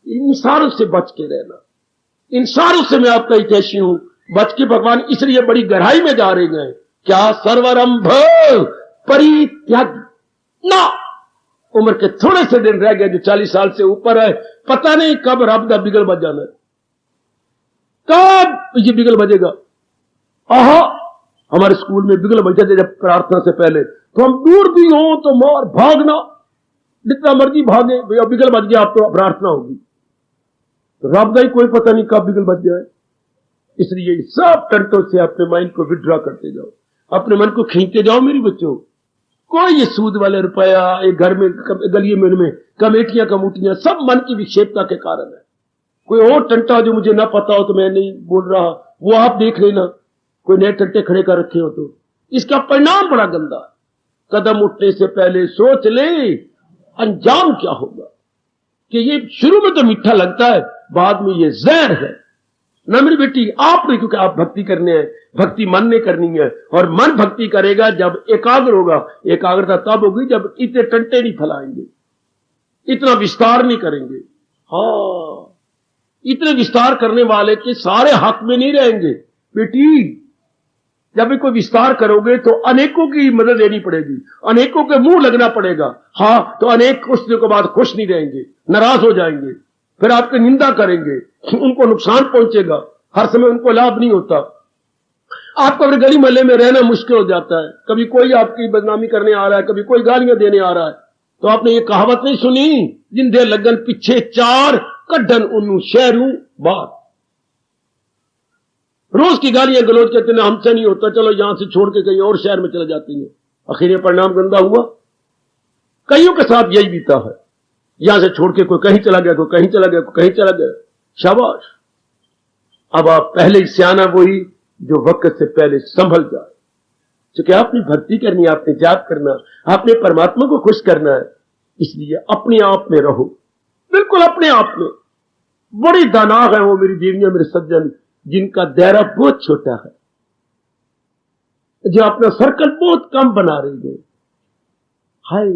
इन सारों से बच के रहना, इन सारों से मैं आपका हितैषी हूं, बच के भगवान इसलिए बड़ी गहराई में जा रहे हैं। क्या सर्वारंभ परित्याग ना। उम्र के थोड़े से दिन रह गए, जो 40 साल से ऊपर है, पता नहीं कब रब का बिगल बज जाना है, कब ये बिगल बजेगा। आहा, हमारे स्कूल में बिगल बजते थे जब प्रार्थना से पहले, तो हम दूर भी हो तो मार भागना, जितना मर्जी भागे, भैया बिगल बज गया, आप तो प्रार्थना होगी। तो रब का ही कोई पता नहीं कब बिगल बज जाए। इसलिए सब टंटों से अपने माइंड को विड्रॉ करते जाओ, अपने मन को खींचते जाओ। मेरी बच्चों, कोई ये सूद वाले रुपया, एक घर में गलियों में कमेटियां कमूटियां, सब मन की विक्षेपता के कारण है। कोई और टंटा जो मुझे ना पता हो तो मैं नहीं बोल रहा, वो आप देख लेना, कोई नए टंटे खड़े कर रखे हो तो इसका परिणाम बड़ा गंदा है। कदम उठने से पहले सोच ले अंजाम क्या होगा, कि ये शुरू में तो मीठा लगता है, बाद में ये जहर है ना। मेरी बेटी, आपने, क्योंकि आप भक्ति करने हैं, भक्ति मन ने करनी है, और मन भक्ति करेगा जब एकाग्र होगा। एकाग्रता तब होगी जब इतने टंटे नहीं फैलाएंगे, इतना विस्तार नहीं करेंगे। हाँ, इतने विस्तार करने वाले के सारे हक में नहीं रहेंगे। बेटी, जब भी कोई विस्तार करोगे तो अनेकों की मदद लेनी पड़ेगी, अनेकों के मुंह लगना पड़ेगा। हाँ, तो अनेक कुछ दिनों के बाद खुश नहीं रहेंगे, नाराज हो जाएंगे, फिर आपकी निंदा करेंगे, उनको नुकसान पहुंचेगा, हर समय उनको लाभ नहीं होता। आपको अपने गली मोहल्ले में रहना मुश्किल हो जाता है, कभी कोई आपकी बदनामी करने आ रहा है, कभी कोई गालियां देने आ रहा है। तो आपने ये कहावत नहीं सुनी, जिंदे लगन पीछे चार, कड्डन उन्नू शहरों बाहर। रोज की गालियां गलौज कहते हैं हमसे नहीं होता, चलो यहां से छोड़ के कहीं और शहर में चले जाती हैं। आखिर परिणाम गंदा हुआ। कईयों के साथ यही बीता है, यहां से छोड़ के कोई कहीं चला गया, कोई कहीं चला गया, कोई कहीं चला गया। शाबाश, अब आप पहले ही सियाना वही जो वक्त से पहले संभल जाए। क्योंकि आपने भक्ति करनी है, आपने जाप करना, आपने परमात्मा को खुश करना है, इसलिए अपने आप में रहो, बिल्कुल अपने आप में। बड़ी दानाग है वो मेरी देवियां, मेरे सज्जन, जिनका दायरा बहुत छोटा है, जो अपना सर्कल बहुत कम बना रही है। हाय,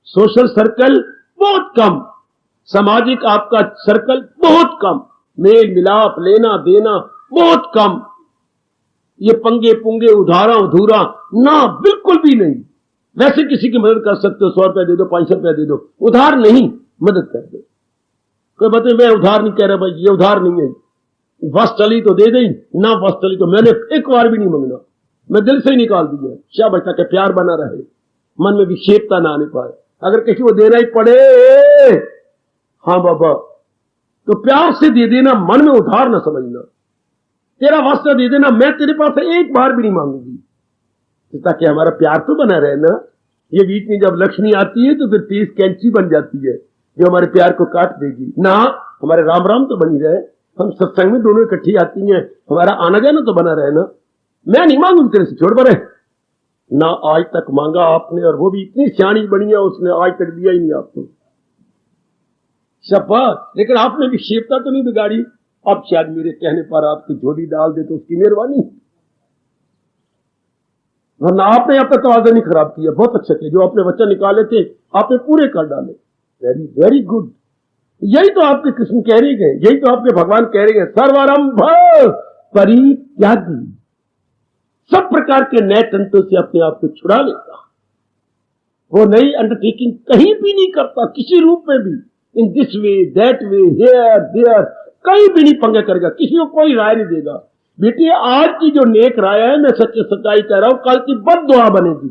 सोशल सर्कल बहुत कम, सामाजिक आपका सर्कल बहुत कम, मेल मिलाप लेना देना बहुत कम, ये पंगे पुंगे उधारा उधूरा ना, बिल्कुल भी नहीं। वैसे किसी की मदद कर सकते हो, 100 रुपया दे दो, 500 रुपया दे दो, उधार नहीं, मदद कर दो। कोई बताए मैं उधार नहीं कह रहा, भाई ये उधार नहीं है, बस चली तो दे दी, ना बस चली तो मैंने एक बार भी नहीं मांगना, मैं दिल से ही निकाल दिया। क्या बचता के प्यार बना रहे, मन में विक्षेपता ना आने पाए। अगर किसी को देना ही पड़े, हाँ बाबा, तो प्यार से दे देना, मन में उधार ना समझना। तेरा वास्ता दे देना, मैं तेरे पास एक बार भी नहीं मांगूंगी, ताकि हमारा प्यार तो बना रहे ना। ये बीच में जब लक्ष्मी आती है तो फिर तेज कैंची बन जाती है, जो हमारे प्यार को काट देगी ना। हमारे राम राम तो बनी रहे, हम सत्संग में दोनों इकट्ठी आती हैं, हमारा आना जाना तो बना रहे ना। मैं नहीं मांगू तेरे से, छोड़ पड़े ना। आज तक मांगा आपने, और वो भी इतनी सियाणी बनी है, उसने आज तक दिया ही नहीं आपको, शाबाश। लेकिन आपने विक्षेपता तो नहीं बिगाड़ी। अब शायद मेरे कहने पर आपकी झोली डाल दे तो उसकी मेहरबानी, वरना आपने अब तक तवाज़ुन नहीं खराब किया। बहुत अच्छा किया, जो आपने वचन निकाले थे आपने पूरे कर डाले। Very very good. यही तो आपके कृष्ण कह रहे हैं, यही तो आपके भगवान कह रहे हैं, सर्वारंभ परित्यागी, सब प्रकार के नए तंत्रों से अपने आप को छुड़ा लेता। वो नई अंडरटेकिंग कहीं भी नहीं करता, किसी रूप में भी, in this way that way here there, कहीं भी नहीं पंगे करेगा, किसी को कोई राय नहीं देगा। बेटी, आज की जो नेक राय है, मैं सच्चाई कह रहा हूं, कल की बद दुआ बनेगी,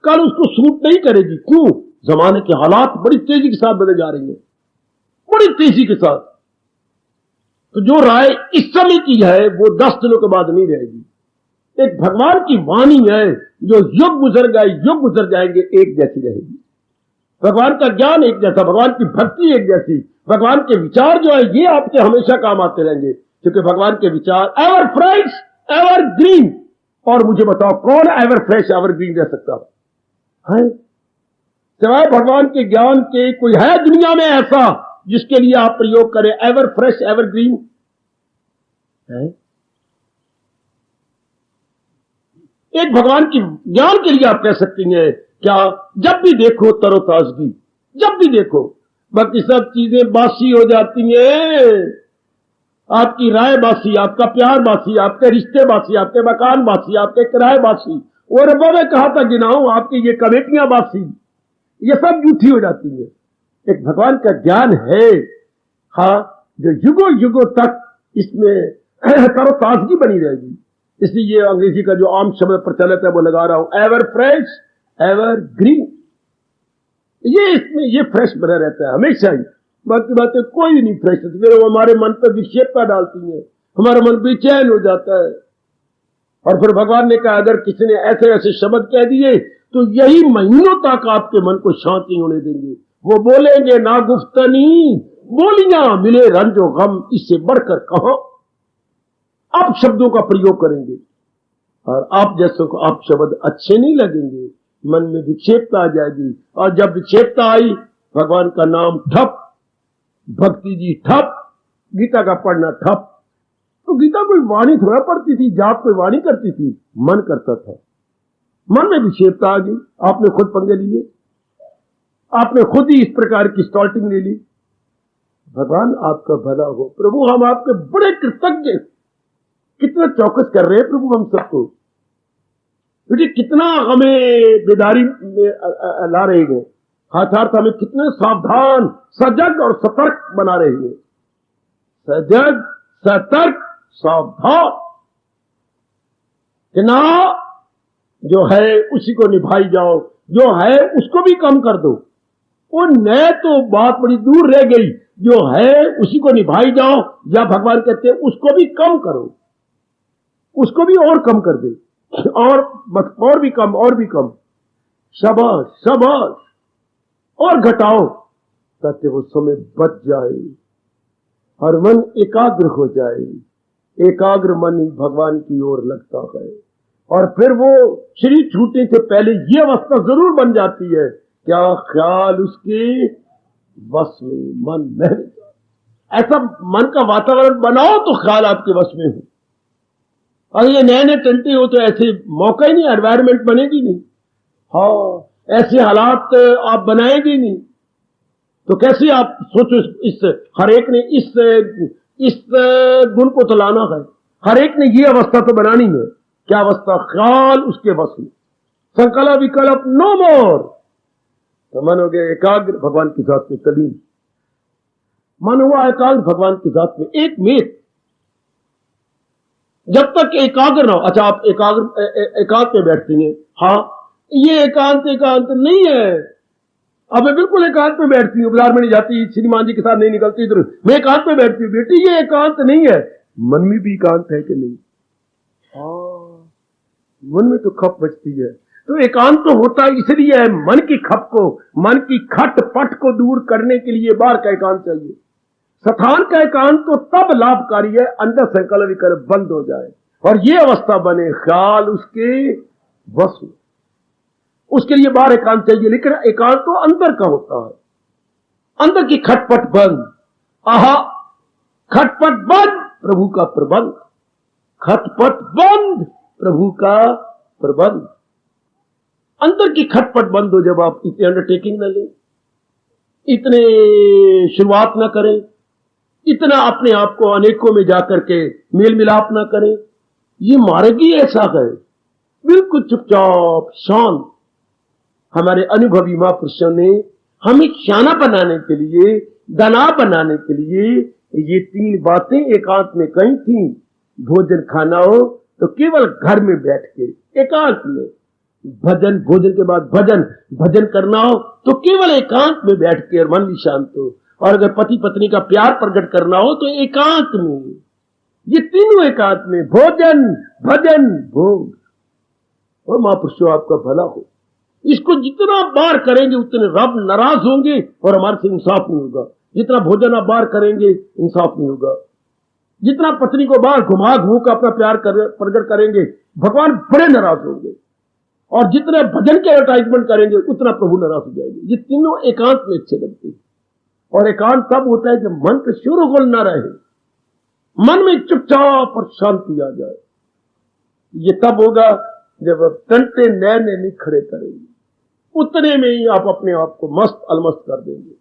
कल उसको सूट नहीं करेगी। क्यों? जमाने के हालात बड़ी तेजी के साथ बदले जा रही हैं, बड़ी तेजी के साथ। तो जो राय इस समय की है वो 10 दिनों के बाद नहीं रहेगी। एक भगवान की वाणी है जो युग गुजर गए, युग गुजर जाएंगे, एक जैसी रहेगी। भगवान का ज्ञान एक जैसा, भगवान की भक्ति एक जैसी, भगवान के विचार जो है ये आपके हमेशा काम आते रहेंगे, क्योंकि भगवान के विचार एवर फ्रेश एवर ग्रीन। और मुझे बताओ कौन एवर फ्रेश एवर ग्रीन रह सकता है? सिवाय भगवान के ज्ञान के कोई है दुनिया में ऐसा जिसके लिए आप प्रयोग करें एवर फ्रेश एवर ग्रीन? है? एक भगवान की ज्ञान के लिए आप कह सकती हैं क्या? जब भी देखो तरोताजगी, जब भी देखो। बाकी सब चीजें बासी हो जाती हैं, आपकी राय बासी, आपका प्यार बासी, आपके रिश्ते बासी, आपके मकान बासी, आपके किराए बासी। और रब्बा मैं कहा था गिनाऊं, आपकी ये कमेटियां बासी, ये सब झूठी हो जाती है। एक भगवान का ज्ञान है, हाँ, जो युगों युगों तक इसमें तरोताजगी बनी रहेगी। इसलिए ये अंग्रेजी का जो आम शब्द प्रचलित है वो लगा रहा हूं, एवर फ्रेश एवर ग्रीन। ये इसमें ये फ्रेश बना रहता है हमेशा ही। बाकी बातें कोई नहीं फ्रेश होती, फिर वो हमारे मन पर विक्षेपता डालती है, हमारा मन बेचैन हो जाता है। और फिर भगवान ने कहा अगर किसी ने ऐसे ऐसे शब्द कह दिए तो यही महीनों तक आपके मन को शांत नहीं होने देंगे। वो बोलेंगे ना गुफ्तनी बोलियां मिले रंजो गम, इससे बढ़कर कहां आप शब्दों का प्रयोग करेंगे। और आप जैसों को आप शब्द अच्छे नहीं लगेंगे, मन में विक्षेपता आ जाएगी। और जब विक्षेपता आई, भगवान का नाम ठप, भक्ति जी ठप, गीता का पढ़ना ठप। तो गीता कोई वाणी थोड़ा पढ़ती थी, जाप कोई वाणी करती थी, मन करता था। मन में विक्षेपता आ गई, आपने खुद पंगे लिए, आपने खुद ही इस प्रकार की स्टॉल्टिंग ले ली। भगवान आपका भला हो। प्रभु हम आपके बड़े कृतज्ञ, कितना चौकस कर रहे हैं प्रभु हम सबको, बेटे कितना हमें बेदारी में ला रहे हैं, हाथ हमें कितने सावधान सजग और सतर्क बना रहे हैं। सजग सतर्क सावधान कि ना जो है उसी को निभाई जाओ, जो है उसको भी कम कर दो। वो न तो बात बड़ी दूर रह गई, जो है उसी को निभाई जाओ, या भगवान कहते हैं उसको भी कम करो, उसको भी और कम कर दे, और भी कम, और भी कम, शाबाश शाबाश, और घटाओ ताकि वो समय बच जाए और मन एकाग्र हो जाए। एकाग्र मन ही भगवान की ओर लगता है। और फिर वो शरीर छूटने से पहले ये अवस्था जरूर बन जाती है, क्या ख्याल उसके वश में, मन में। ऐसा मन का वातावरण बनाओ तो ख्याल आपके वश में हो। और ये नए नए टंटे हो तो ऐसे मौका ही नहीं, एनवायरमेंट बनेगी नहीं, हाँ ऐसे हालात आप बनाएंगे नहीं। तो कैसे आप सोचो, इस हर एक ने इस गुण को तो लाना है, हर एक ने ये अवस्था तो बनानी है। क्या अवस्था? ख्याल उसके बस में, संकल्प विकल्प नो मोर। तो मन हो गया एकाग्र भगवान की जात में, कलीन मन हुआ एकाग्र भगवान की जात में, एक मिनट जब तक एकाग्र ना हो। अच्छा आप एकांत में बैठती हैं, हाँ ये एकांत नहीं है। अब मैं बिल्कुल एकांत में बैठती हूँ, बाजार में नहीं जाती, श्रीमान जी के साथ नहीं निकलती, इधर मैं एकांत में बैठती हूँ। बेटी ये एकांत नहीं है। मन में भी एकांत है कि नहीं? हाँ मन में तो खप बचती है। तो एकांत तो होता इसलिए है, मन की खप को, मन की खट पट को दूर करने के लिए बाहर का एकांत चाहिए। स्थान का एकांत तो तब लाभकारी है अंदर संकल्प विकल्प बंद हो जाए और ये अवस्था बने ख्याल उसके वश में। उसके लिए बाहर एकांत चाहिए, लेकिन एकांत तो अंदर का होता है। अंदर की खटपट बंद, आहा खटपट बंद, प्रभु का प्रबंध। खटपट बंद, प्रभु का प्रबंध। अंदर की खटपट बंद हो जब आप इतने अंडरटेकिंग न लें, इतने शुरुआत न करें, इतना अपने आप को अनेकों में जाकर के मेल मिलाप ना करें। ये मार्ग ही ऐसा है, बिल्कुल चुपचाप शांत। हमारे अनुभवी महापुरुषों ने हमें शाना बनाने के लिए, दाना बनाने के लिए ये 3 बातें एकांत में कही थी। भोजन खाना हो तो केवल घर में बैठ के एकांत में, भजन, भोजन के बाद भजन, भजन करना हो तो केवल एकांत में बैठ के मन भी शांत हो। और अगर पति पत्नी का प्यार प्रकट करना हो तो एकांत में, ये तीनों एकांत में, भोजन, भजन, भोग। और महापुरुषों आपका भला हो। इसको जितना बार करेंगे उतने रब नाराज होंगे और हमारे से इंसाफ नहीं होगा। जितना भोजन आप बार करेंगे इंसाफ नहीं होगा। जितना पत्नी को बार घुमा घूम कर अपना प्यार प्रकट करेंगे भगवान बड़े नाराज होंगे। और जितने भजन के एडवर्टाइजमेंट करेंगे उतना प्रभु नाराज हो जाएंगे। ये तीनों एकांत में अच्छे लगते हैं। और एकांत तब होता है जब मन का शोरगुल न रहे, मन में चुपचाप और शांति आ जाए। ये तब होगा जब आप टंटे नए नहीं खड़े करेंगे, उतने में ही आप अपने आप को मस्त अलमस्त कर देंगे।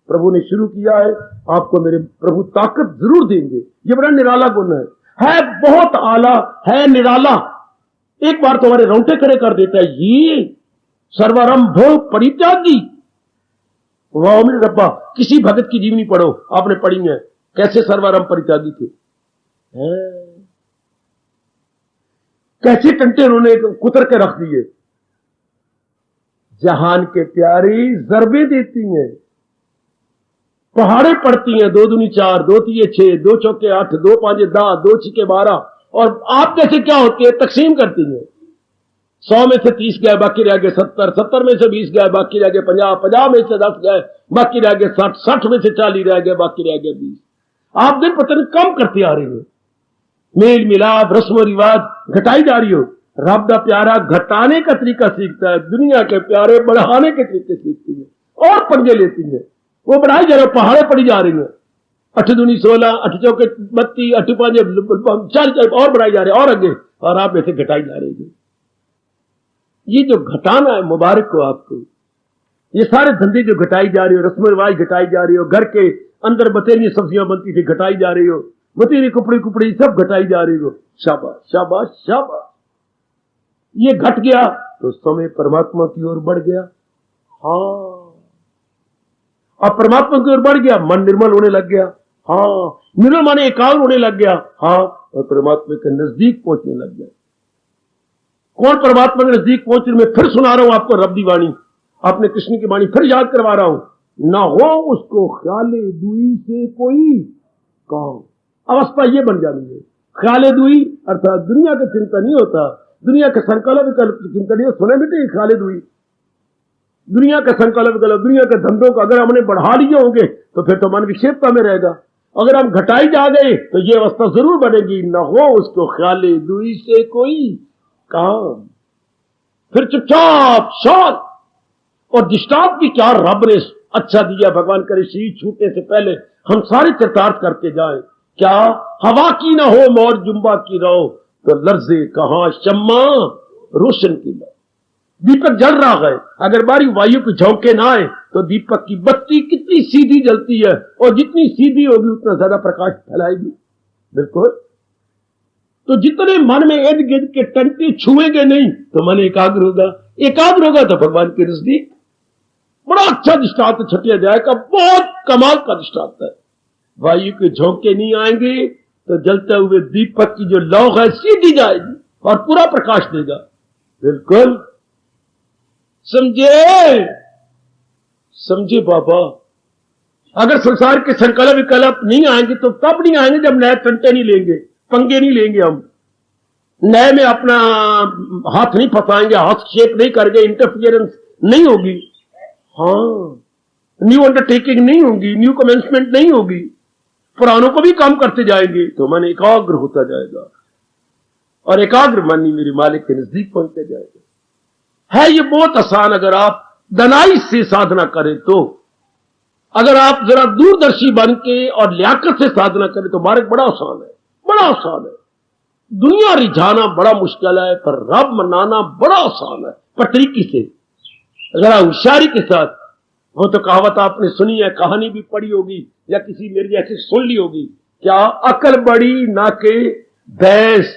प्रभु ने शुरू किया है, आपको मेरे प्रभु ताकत जरूर देंगे। ये बड़ा निराला गुण है बहुत आला है, निराला। एक बार तुम्हारे रोंगटे खड़े कर देता है। ये सर्वारंभ परित्यागी। वाह मेरे रब्बा, किसी भगत की जीवनी पढ़ो, आपने पढ़ी है कैसे सर्वारंभ परित्यागी थे, कैसे टंटे उन्होंने कुतर के रख दिए। जहान के प्यारी जरबे देती हैं, पहाड़े पड़ती हैं, 2 दूनी 4, 2 तिये 6, 2 चौके 8, 2 पांचे 10, 2 छिके 12। और आप जैसे क्या होती है, तकसीम करती हैं। 100 में से 30 गए, बाकी रह गए 70, 70 में से 20 गए, बाकी रह गए 50, 50 में से 10 गए, बाकी रह गए 60, 60 में से 40 रह गए, बाकी रह गए 20। आप दिन पता नहीं कम करते आ रही हो। मेल मिलाप, रस्म रिवाज घटाई जा रही हो। रब दा प्यारा घटाने का तरीका सीखता है, दुनिया के प्यारे बढ़ाने के तरीके सीखती है और पंगे लेती है। वो बढ़ाई जा रहे हो, पहाड़े पड़ी जा रही है। 8 दूनी 16, 8 चौके 32, 8 पांचे 40 और बढ़ाई जा रहे और आगे, और आप ऐसे घटाई जा रहे हैं। ये जो घटाना है, मुबारक हो आपको। ये सारे धंधे जो घटाई जा रही हो, रस्म रिवाज घटाई जा रही हो, घर के अंदर बतेरी सब्जियां बनती थी घटाई जा रही हो, बतेरी कुपड़ी सब घटाई जा रही हो। शाबाश शाबाश शाबाश। ये घट गया तो समय परमात्मा की ओर बढ़ गया। हाँ, अब परमात्मा की ओर बढ़ गया, मन निर्मल होने लग गया। हाँ, निर्मल माने एकाग्र होने लग गया। हाँ, और परमात्मा के नजदीक पहुंचने लग गया। कौन परमात्मा के नजदीक पहुंचने में, फिर सुना रहा हूं आपको रब दी वाणी, आपने कृष्ण की वाणी फिर याद करवा रहा हूं। ना हो उसको ख्याले दुई से कोई काम। अवस्था ये बन जानी है। ख्याले दुई अर्थात दुनिया का चिंता नहीं होता, दुनिया के संकल्प विकल्प की चिंता नहीं हो। सुने बेटे, ख्याले दुई दुनिया का संकल्प विकल्प, दुनिया के धंधों को अगर हमने बढ़ा लिए होंगे तो फिर तो मन विक्षेपता में रहेगा। अगर हम घटाई जा गए तो ये अवस्था जरूर बनेगी। न हो उसको ख्याले दुई से कोई काम। फिर चुपचाप शांत। और दृष्टांत भी क्या रब ने अच्छा दिया। भगवान करे शरीर छूटने से पहले हम सारे चरितार्थ करके जाएं। क्या हवा की ना हो मौज जुम्बा की रहो, तो लर्जे कहां शम्मा रोशन की ना। दीपक जल रहा है, अगर बारी वायु के झोंके ना आए तो दीपक की बत्ती कितनी सीधी जलती है, और जितनी सीधी होगी उतना ज्यादा प्रकाश फैलाएगी। बिल्कुल। तो जितने मन में इर्द गिर्द के टंटे छुएंगे नहीं तो मन एकाग्र होगा। एकाग्र होगा तो भगवान के नजदीक। बड़ा अच्छा दृष्टांत छठे अध्याय का, बहुत कमाल का दृष्टांत है। वायु के झोंके नहीं आएंगे तो जलते हुए दीपक की जो लौ है सीधी जाएगी और पूरा प्रकाश देगा। बिल्कुल। समझे समझे बाबा। अगर संसार के संकल्प विकल्प नहीं आएंगे तो तब नहीं आएंगे जब नए टंटे नहीं लेंगे, पंगे नहीं लेंगे। हम नए में अपना हाथ नहीं फंसाएंगे, हस्तक्षेप नहीं करेंगे, इंटरफियरेंस नहीं होगी। हाँ, न्यू अंडरटेकिंग नहीं होगी, न्यू कमेंसमेंट नहीं होगी, पुरानों को भी काम करते जाएंगे तो मन एकाग्र होता जाएगा। और एकाग्र मन ही मेरे मालिक के नजदीक पहुंचते जाएगा। है ये बहुत आसान अगर आप दनाई से साधना करें तो। अगर आप जरा दूरदर्शी बन के और लियाकत से साधना करें तो मार्ग बड़ा आसान है, बड़ा आसान है। दुनिया रिझाना बड़ा मुश्किल है, पर रब मनाना बड़ा आसान है, पर तरीके से, जरा होशियारी के साथ। वो तो कहावत आपने सुनी है, कहानी भी पढ़ी होगी या किसी मेरी ऐसी सुन ली होगी। क्या अकल बड़ी ना के भैंस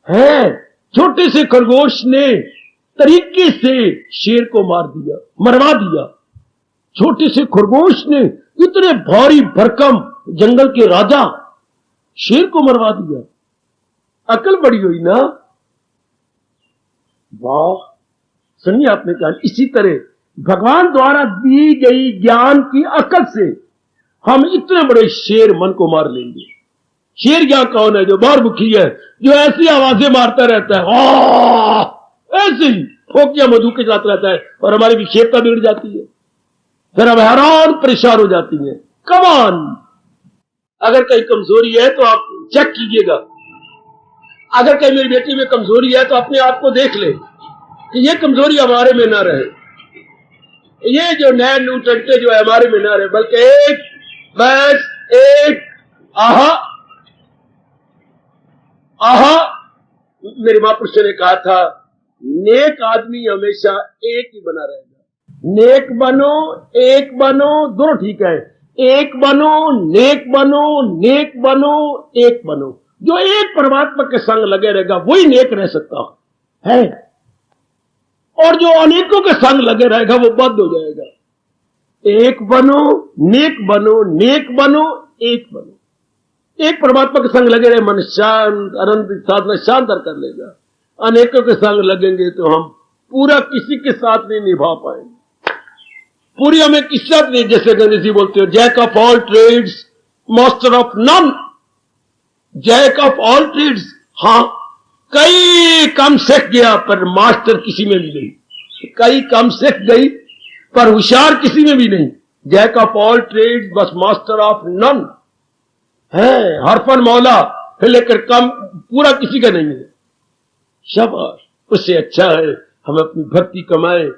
है, छोटे से खरगोश ने तरीके से शेर को मार दिया, मरवा दिया। छोटे से खरगोश ने इतने भारी भरकम जंगल के राजा शेर को मरवा दिया। अकल बड़ी हुई ना। वाह, सुनिए आपने कहा। इसी तरह भगवान द्वारा दी गई ज्ञान की अकल से हम इतने बड़े शेर मन को मार लेंगे। शेर क्या कौन है? जो बारमुखी है, जो ऐसी आवाजें मारता रहता है, ऐसे ही ठोकिया मधु के साथ रहता है, और हमारी विक्षेपता बिगड़ जाती है, फिर हम हैरान परेशान हो जाती हैं। कमान, अगर कहीं कमजोरी है तो आप चेक कीजिएगा। अगर कहीं मेरी बेटी में कमजोरी है तो अपने आप को देख ले कि ये कमजोरी हमारे में ना रहे, ये जो नए नू टंटे जो है हमारे में ना रहे, बल्कि एक बस एक आहा आहा। मेरे महापुरुष ने कहा था, नेक आदमी हमेशा एक ही बना रहेगा। नेक बनो, एक बनो, दोनों ठीक है। एक बनो, नेक बनो, नेक बनो, एक बनो। जो एक परमात्मा के संग लगे रहेगा वही नेक रह सकता है, और जो अनेकों के संग लगे रहेगा वो बद्ध हो जाएगा। एक बनो, नेक बनो, नेक बनो, एक बनो। एक परमात्मा के संग लगे रहे, मन शांत, अनंत साधना शांत कर लेगा। अनेकों के संग लगेंगे तो हम पूरा किसी के साथ नहीं निभा पाएंगे, पूरी हमें किसी साथ नहीं। जैसे गणेश जी बोलते हो, jack of all trades master of none. Jack of all trades, हाँ, कई कम सीख गया पर मास्टर किसी में भी नहीं, कई कम सीख गई पर होशियार किसी में भी नहीं। जैक ऑफ ऑल ट्रेड्स बस मास्टर ऑफ नन है, हरफन मौला है, लेकर कम पूरा किसी का नहीं है। शाबाश, उससे अच्छा है हम अपनी भक्ति कमाए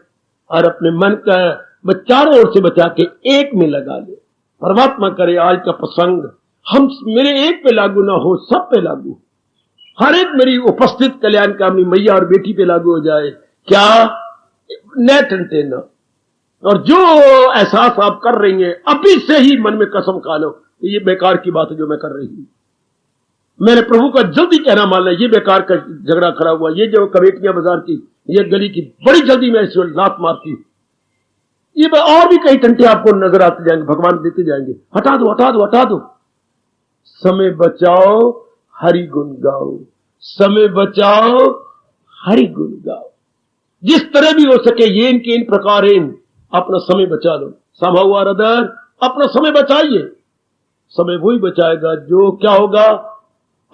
और अपने मन का चारों ओर से बचा के एक में लगा ले। परमात्मा करे आज का प्रसंग हम मेरे एक पे लागू ना हो, सब पे लागू, हर एक मेरी उपस्थित कल्याण कामनी मैया और बेटी पे लागू हो जाए। क्या न टंटे ना। और जो एहसास आप कर रही हैं अभी से ही मन में कसम खा लो, ये बेकार की बात है जो मैं कर रही हूं। मेरे प्रभु का जल्दी कहना मान लिया, ये बेकार का झगड़ा खड़ा हुआ, ये जो कमेटियां बाजार की, ये गली की, बड़ी जल्दी मैं इस लात मारती। ये और भी कई टंटे आपको नजर आते जाएंगे, भगवान देते जाएंगे। हटा दो, हटा दो, हटा दो। समय बचाओ, हरि गुण गाओ। समय बचाओ, हरि गुण गाओ। जिस तरह भी हो सके ये इनके इन प्रकार अपना समय बचा लो। संभव अदर अपना समय बचाइए। समय वही बचाएगा जो क्या होगा,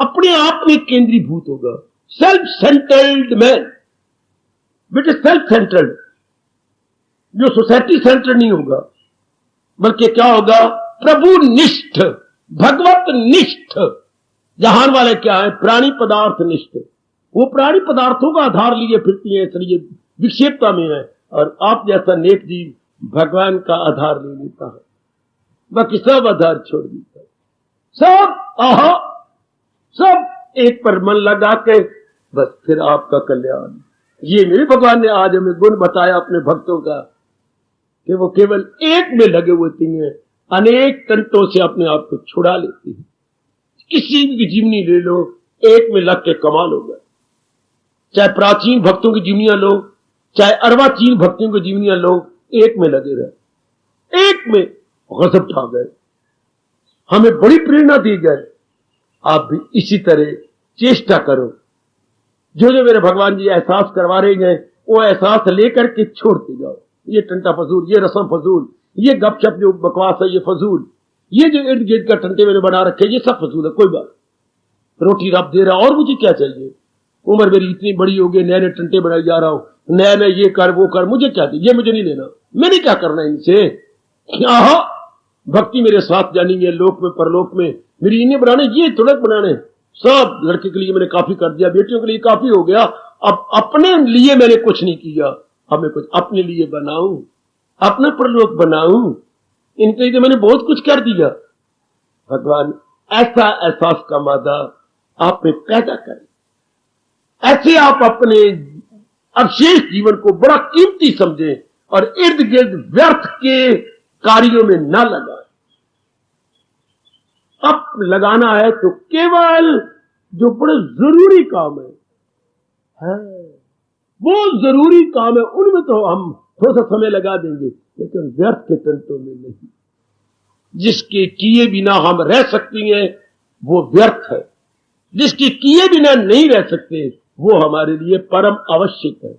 अपने आप में केंद्रीभूत होगा। सेल्फ सेंटर्ड मैन, बेटे सेल्फ सेंटर्ड, जो सोसाइटी सेंटर्ड नहीं होगा, बल्कि क्या होगा, प्रभु निष्ठ, भगवत निष्ठ। जहान वाले क्या है, प्राणी पदार्थ निष्ठ। वो प्राणी पदार्थों का आधार लिए फिरती है, इसलिए विक्षेपता में है। और आप जैसा नेक जीव भगवान का आधार ले लेता है, बाकी सब आधार छोड़ देता है। सब आहा, सब एक पर मन लगा के बस फिर आपका कल्याण। ये मेरे भगवान ने आज हमें गुण बताया अपने भक्तों का कि वो केवल एक में लगे होते हैं, अनेक तंत्रों से अपने आप को छुड़ा लेते हैं। किसी भी जीवनी ले लो, एक में लग के कमाल होगा। चाहे प्राचीन भक्तों की जीवनियां लो, चाहे अर्वाचीन भक्तों की जीवनियां लो, एक में लगे रहे, एक में गजब ढा गए। हमें बड़ी प्रेरणा दी गई। आप भी इसी तरह चेष्टा करो। जो जो मेरे भगवान जी एहसास करवा रहे हैं वो एहसास लेकर के छोड़ते जाओ। ये टंटा फजूल, ये रस्म फजूल, ये गपशप जो बकवास है ये फजूल, ये जो इर्द गिर्द का टंटे मैंने बना रखे ये सब फजूल है। कोई बात, रोटी रब दे रहा, और मुझे क्या चाहिए? उम्र मेरी इतनी बड़ी हो गई, नए नए टंटे बनाई जा रहा हूं, नया नया ये कर वो कर, मुझे क्या चाहिए? ये मुझे नहीं लेना, मैंने क्या करना है इनसे। भक्ति मेरे साथ जानी है, लोक में परलोक में मेरी इन्हें बनाने, ये तुड़क बनाने। सब लड़के के लिए मैंने काफी कर दिया, बेटियों के लिए काफी हो गया। अब अपने लिए मैंने कुछ नहीं किया, अब मैं कुछ अपने लिए बनाऊं, अपना परलोक बनाऊं। इनके लिए मैंने बहुत कुछ कर दिया। भगवान ऐसा एहसास का मादा आप में पैदा करें, ऐसे आप अपने अवशेष जीवन को बड़ा कीमती समझें और इर्द गिर्द व्यर्थ के कार्यों में न लगाएं। अब लगाना है तो केवल जो बड़े जरूरी काम है वो जरूरी काम है, उनमें तो हम थोड़ा सा समय लगा देंगे, लेकिन व्यर्थ के तंत्रों में नहीं। जिसके किए बिना हम रह सकती हैं वो व्यर्थ है, जिसके किए बिना नहीं रह सकते वो हमारे लिए परम आवश्यक है,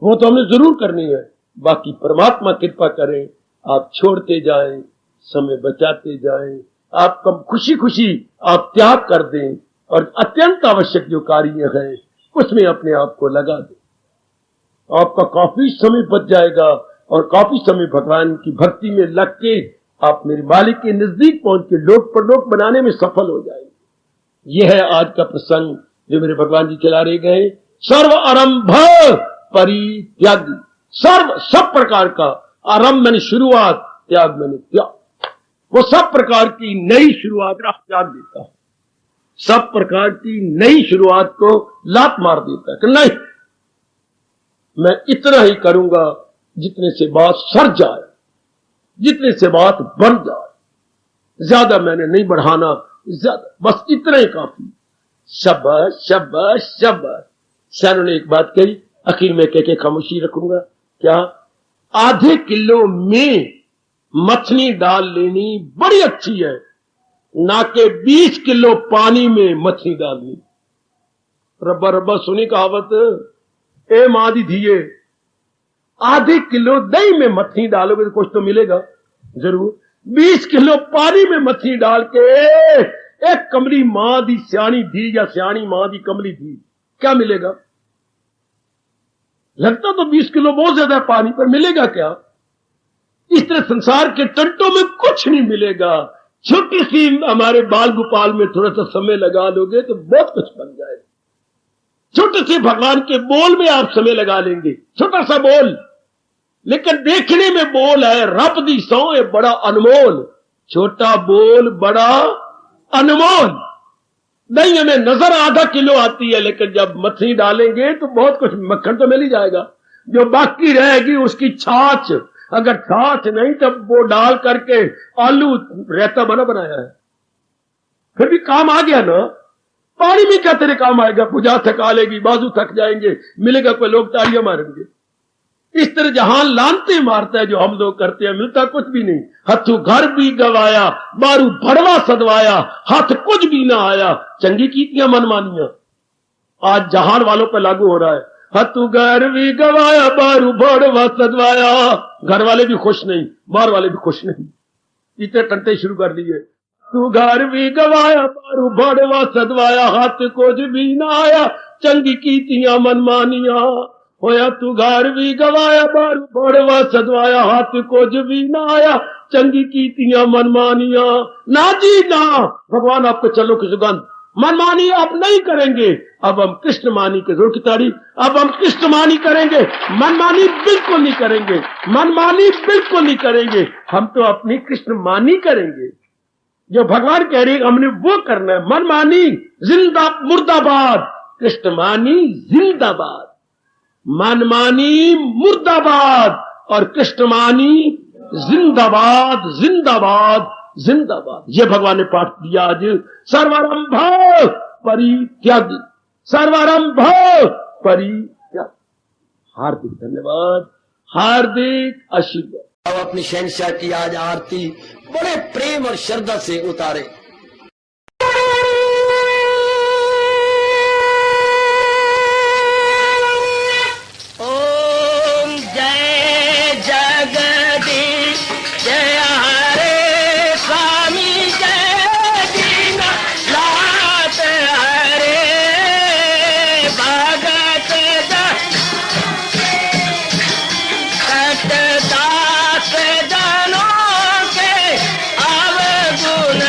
वो तो हमें जरूर करनी है। बाकी परमात्मा कृपा करें, आप छोड़ते जाएं, समय बचाते जाएं, आप कम खुशी खुशी आप त्याग कर दें और अत्यंत आवश्यक जो कार्य है उसमें अपने आप को लगा दें। आपका काफी समय बच जाएगा और काफी समय भगवान की भक्ति में लग के आप मेरे मालिक के नजदीक पहुंच के लोक परलोक बनाने में सफल हो जाएंगे। यह है आज का प्रसंग जो मेरे भगवान जी चला रहे गए। सर्व आरंभ परित्यागी, सर्व सब प्रकार का, आरंभ मैंने शुरुआत, त्याग मैंने त्याग, वो सब प्रकार की नई शुरुआत का त्याग देता है, सब प्रकार की नई शुरुआत को लात मार देता है कि नहीं, मैं इतना ही करूंगा जितने से बात सर जाए, जितने से बात बन जाए, ज्यादा मैंने नहीं बढ़ाना, ज्यादा बस इतना ही काफी। शाबाश शाबाश शाबाश। सैनों ने एक बात कही, आखिर में कह के खामोशी रखूंगा, क्या आधे किलो में मछली डाल लेनी बड़ी अच्छी है, ना के 20 किलो पानी में मछली डालनी। रब्बा रब्बा सुनी कहावत, ए मां दी धीए, आधे किलो दही में मछली डालोगे तो कुछ तो मिलेगा जरूर, 20 किलो पानी में मछली डाल के एक कमली मां दी सियाणी धी या सियाणी मां दी कमली धी, क्या मिलेगा? लगता तो 20 किलो बहुत ज्यादा पानी, पर मिलेगा क्या? इस तरह संसार के टंटों में कुछ नहीं मिलेगा। छोटी सी हमारे बाल गोपाल में थोड़ा सा समय लगा लोगे तो बहुत कुछ बन जाएगा। छोटे से भगवान के बोल में आप समय लगा लेंगे, छोटा सा बोल, लेकिन देखने में बोल है, रब दी सौ है बड़ा अनमोल, छोटा बोल बड़ा अनमोल। नहीं हमें नजर आधा किलो आती है, लेकिन जब मछली डालेंगे तो बहुत कुछ, मक्खन तो मिल ही जाएगा, जो बाकी रहेगी उसकी छाछ, अगर छाछ नहीं तब वो डाल करके आलू रायता बनाया है, फिर भी काम आ गया ना। पानी में क्या तेरे काम आएगा? भुजा थका लेगी, बाजू थक जाएंगे, मिलेगा कोई, लोग तालियां मारेंगे। इस तरह जहां लानते मारता है जो हम लोग करते हैं, मिलता कुछ भी नहीं। हथू घर भी गवाया, बारू भड़वा सदवाया, हाथ कुछ भी ना आया, चंगी कीतियां मनमानियां आज जहान वालों पर लागू हो रहा है। हथू घर भी गवाया, बारू भड़वा सदवाया, घर वाले भी खुश नहीं, बाहर वाले भी खुश नहीं, इतने टंटे शुरू कर दिए। तू घर भी गवाया, बारू भड़वा सदवाया, हाथ कुछ भी ना आया, चंगी कीतियां मनमानियां होया। तू घर भी गवाया, बारू भड़वा सदवाया, हाथ कुछ भी ना आया, चंगी कीतियां मनमानियां। ना जी ना, भगवान आपको चलो की सुगंध, मनमानी आप नहीं करेंगे। अब हम कृष्णमानी के जोर की ताड़ी, अब हम कृष्णमानी करेंगे, मनमानी बिल्कुल नहीं करेंगे, मनमानी बिल्कुल नहीं करेंगे, हम तो अपनी कृष्णमानी करेंगे। जो भगवान कह रहे हैं हमने वो करना है। मनमानी जिंदा मुर्दाबाद, कृष्णमानी जिंदाबाद। मनमानी मुर्दाबाद और कृष्णमानी जिंदाबाद जिंदाबाद जिंदाबाद। ये भगवान ने पाठ दिया आज। सर्वारंभ परित्यागी, सर्वारंभ परित्यागी। हार्दिक धन्यवाद, हार्दिक आशीर्वाद। अब अपनी शहंशाह की आज आरती बड़े प्रेम और श्रद्धा से उतारे। ओम जय जगदीश जय हरे स्वामी, जय दीनानाथ हरे भगत दास जनों के अवगुण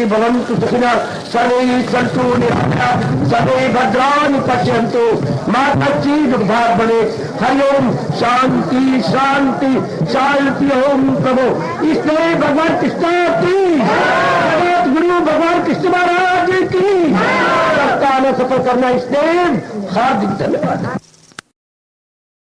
भवन्तु सुखिनः सर्वे सन्तु निरामयाः सर्वे भद्राणि पश्यन्तु मा कश्चित् दुर्भाग्यं भवेत्। हरि ओम शांति शांति शांति। ओम प्रभु इसलिए भगवान कृष्ण की जगत गुरु भगवान कृष्ण महाराज की सफल करना इसलिए हार्दिक धन्यवाद।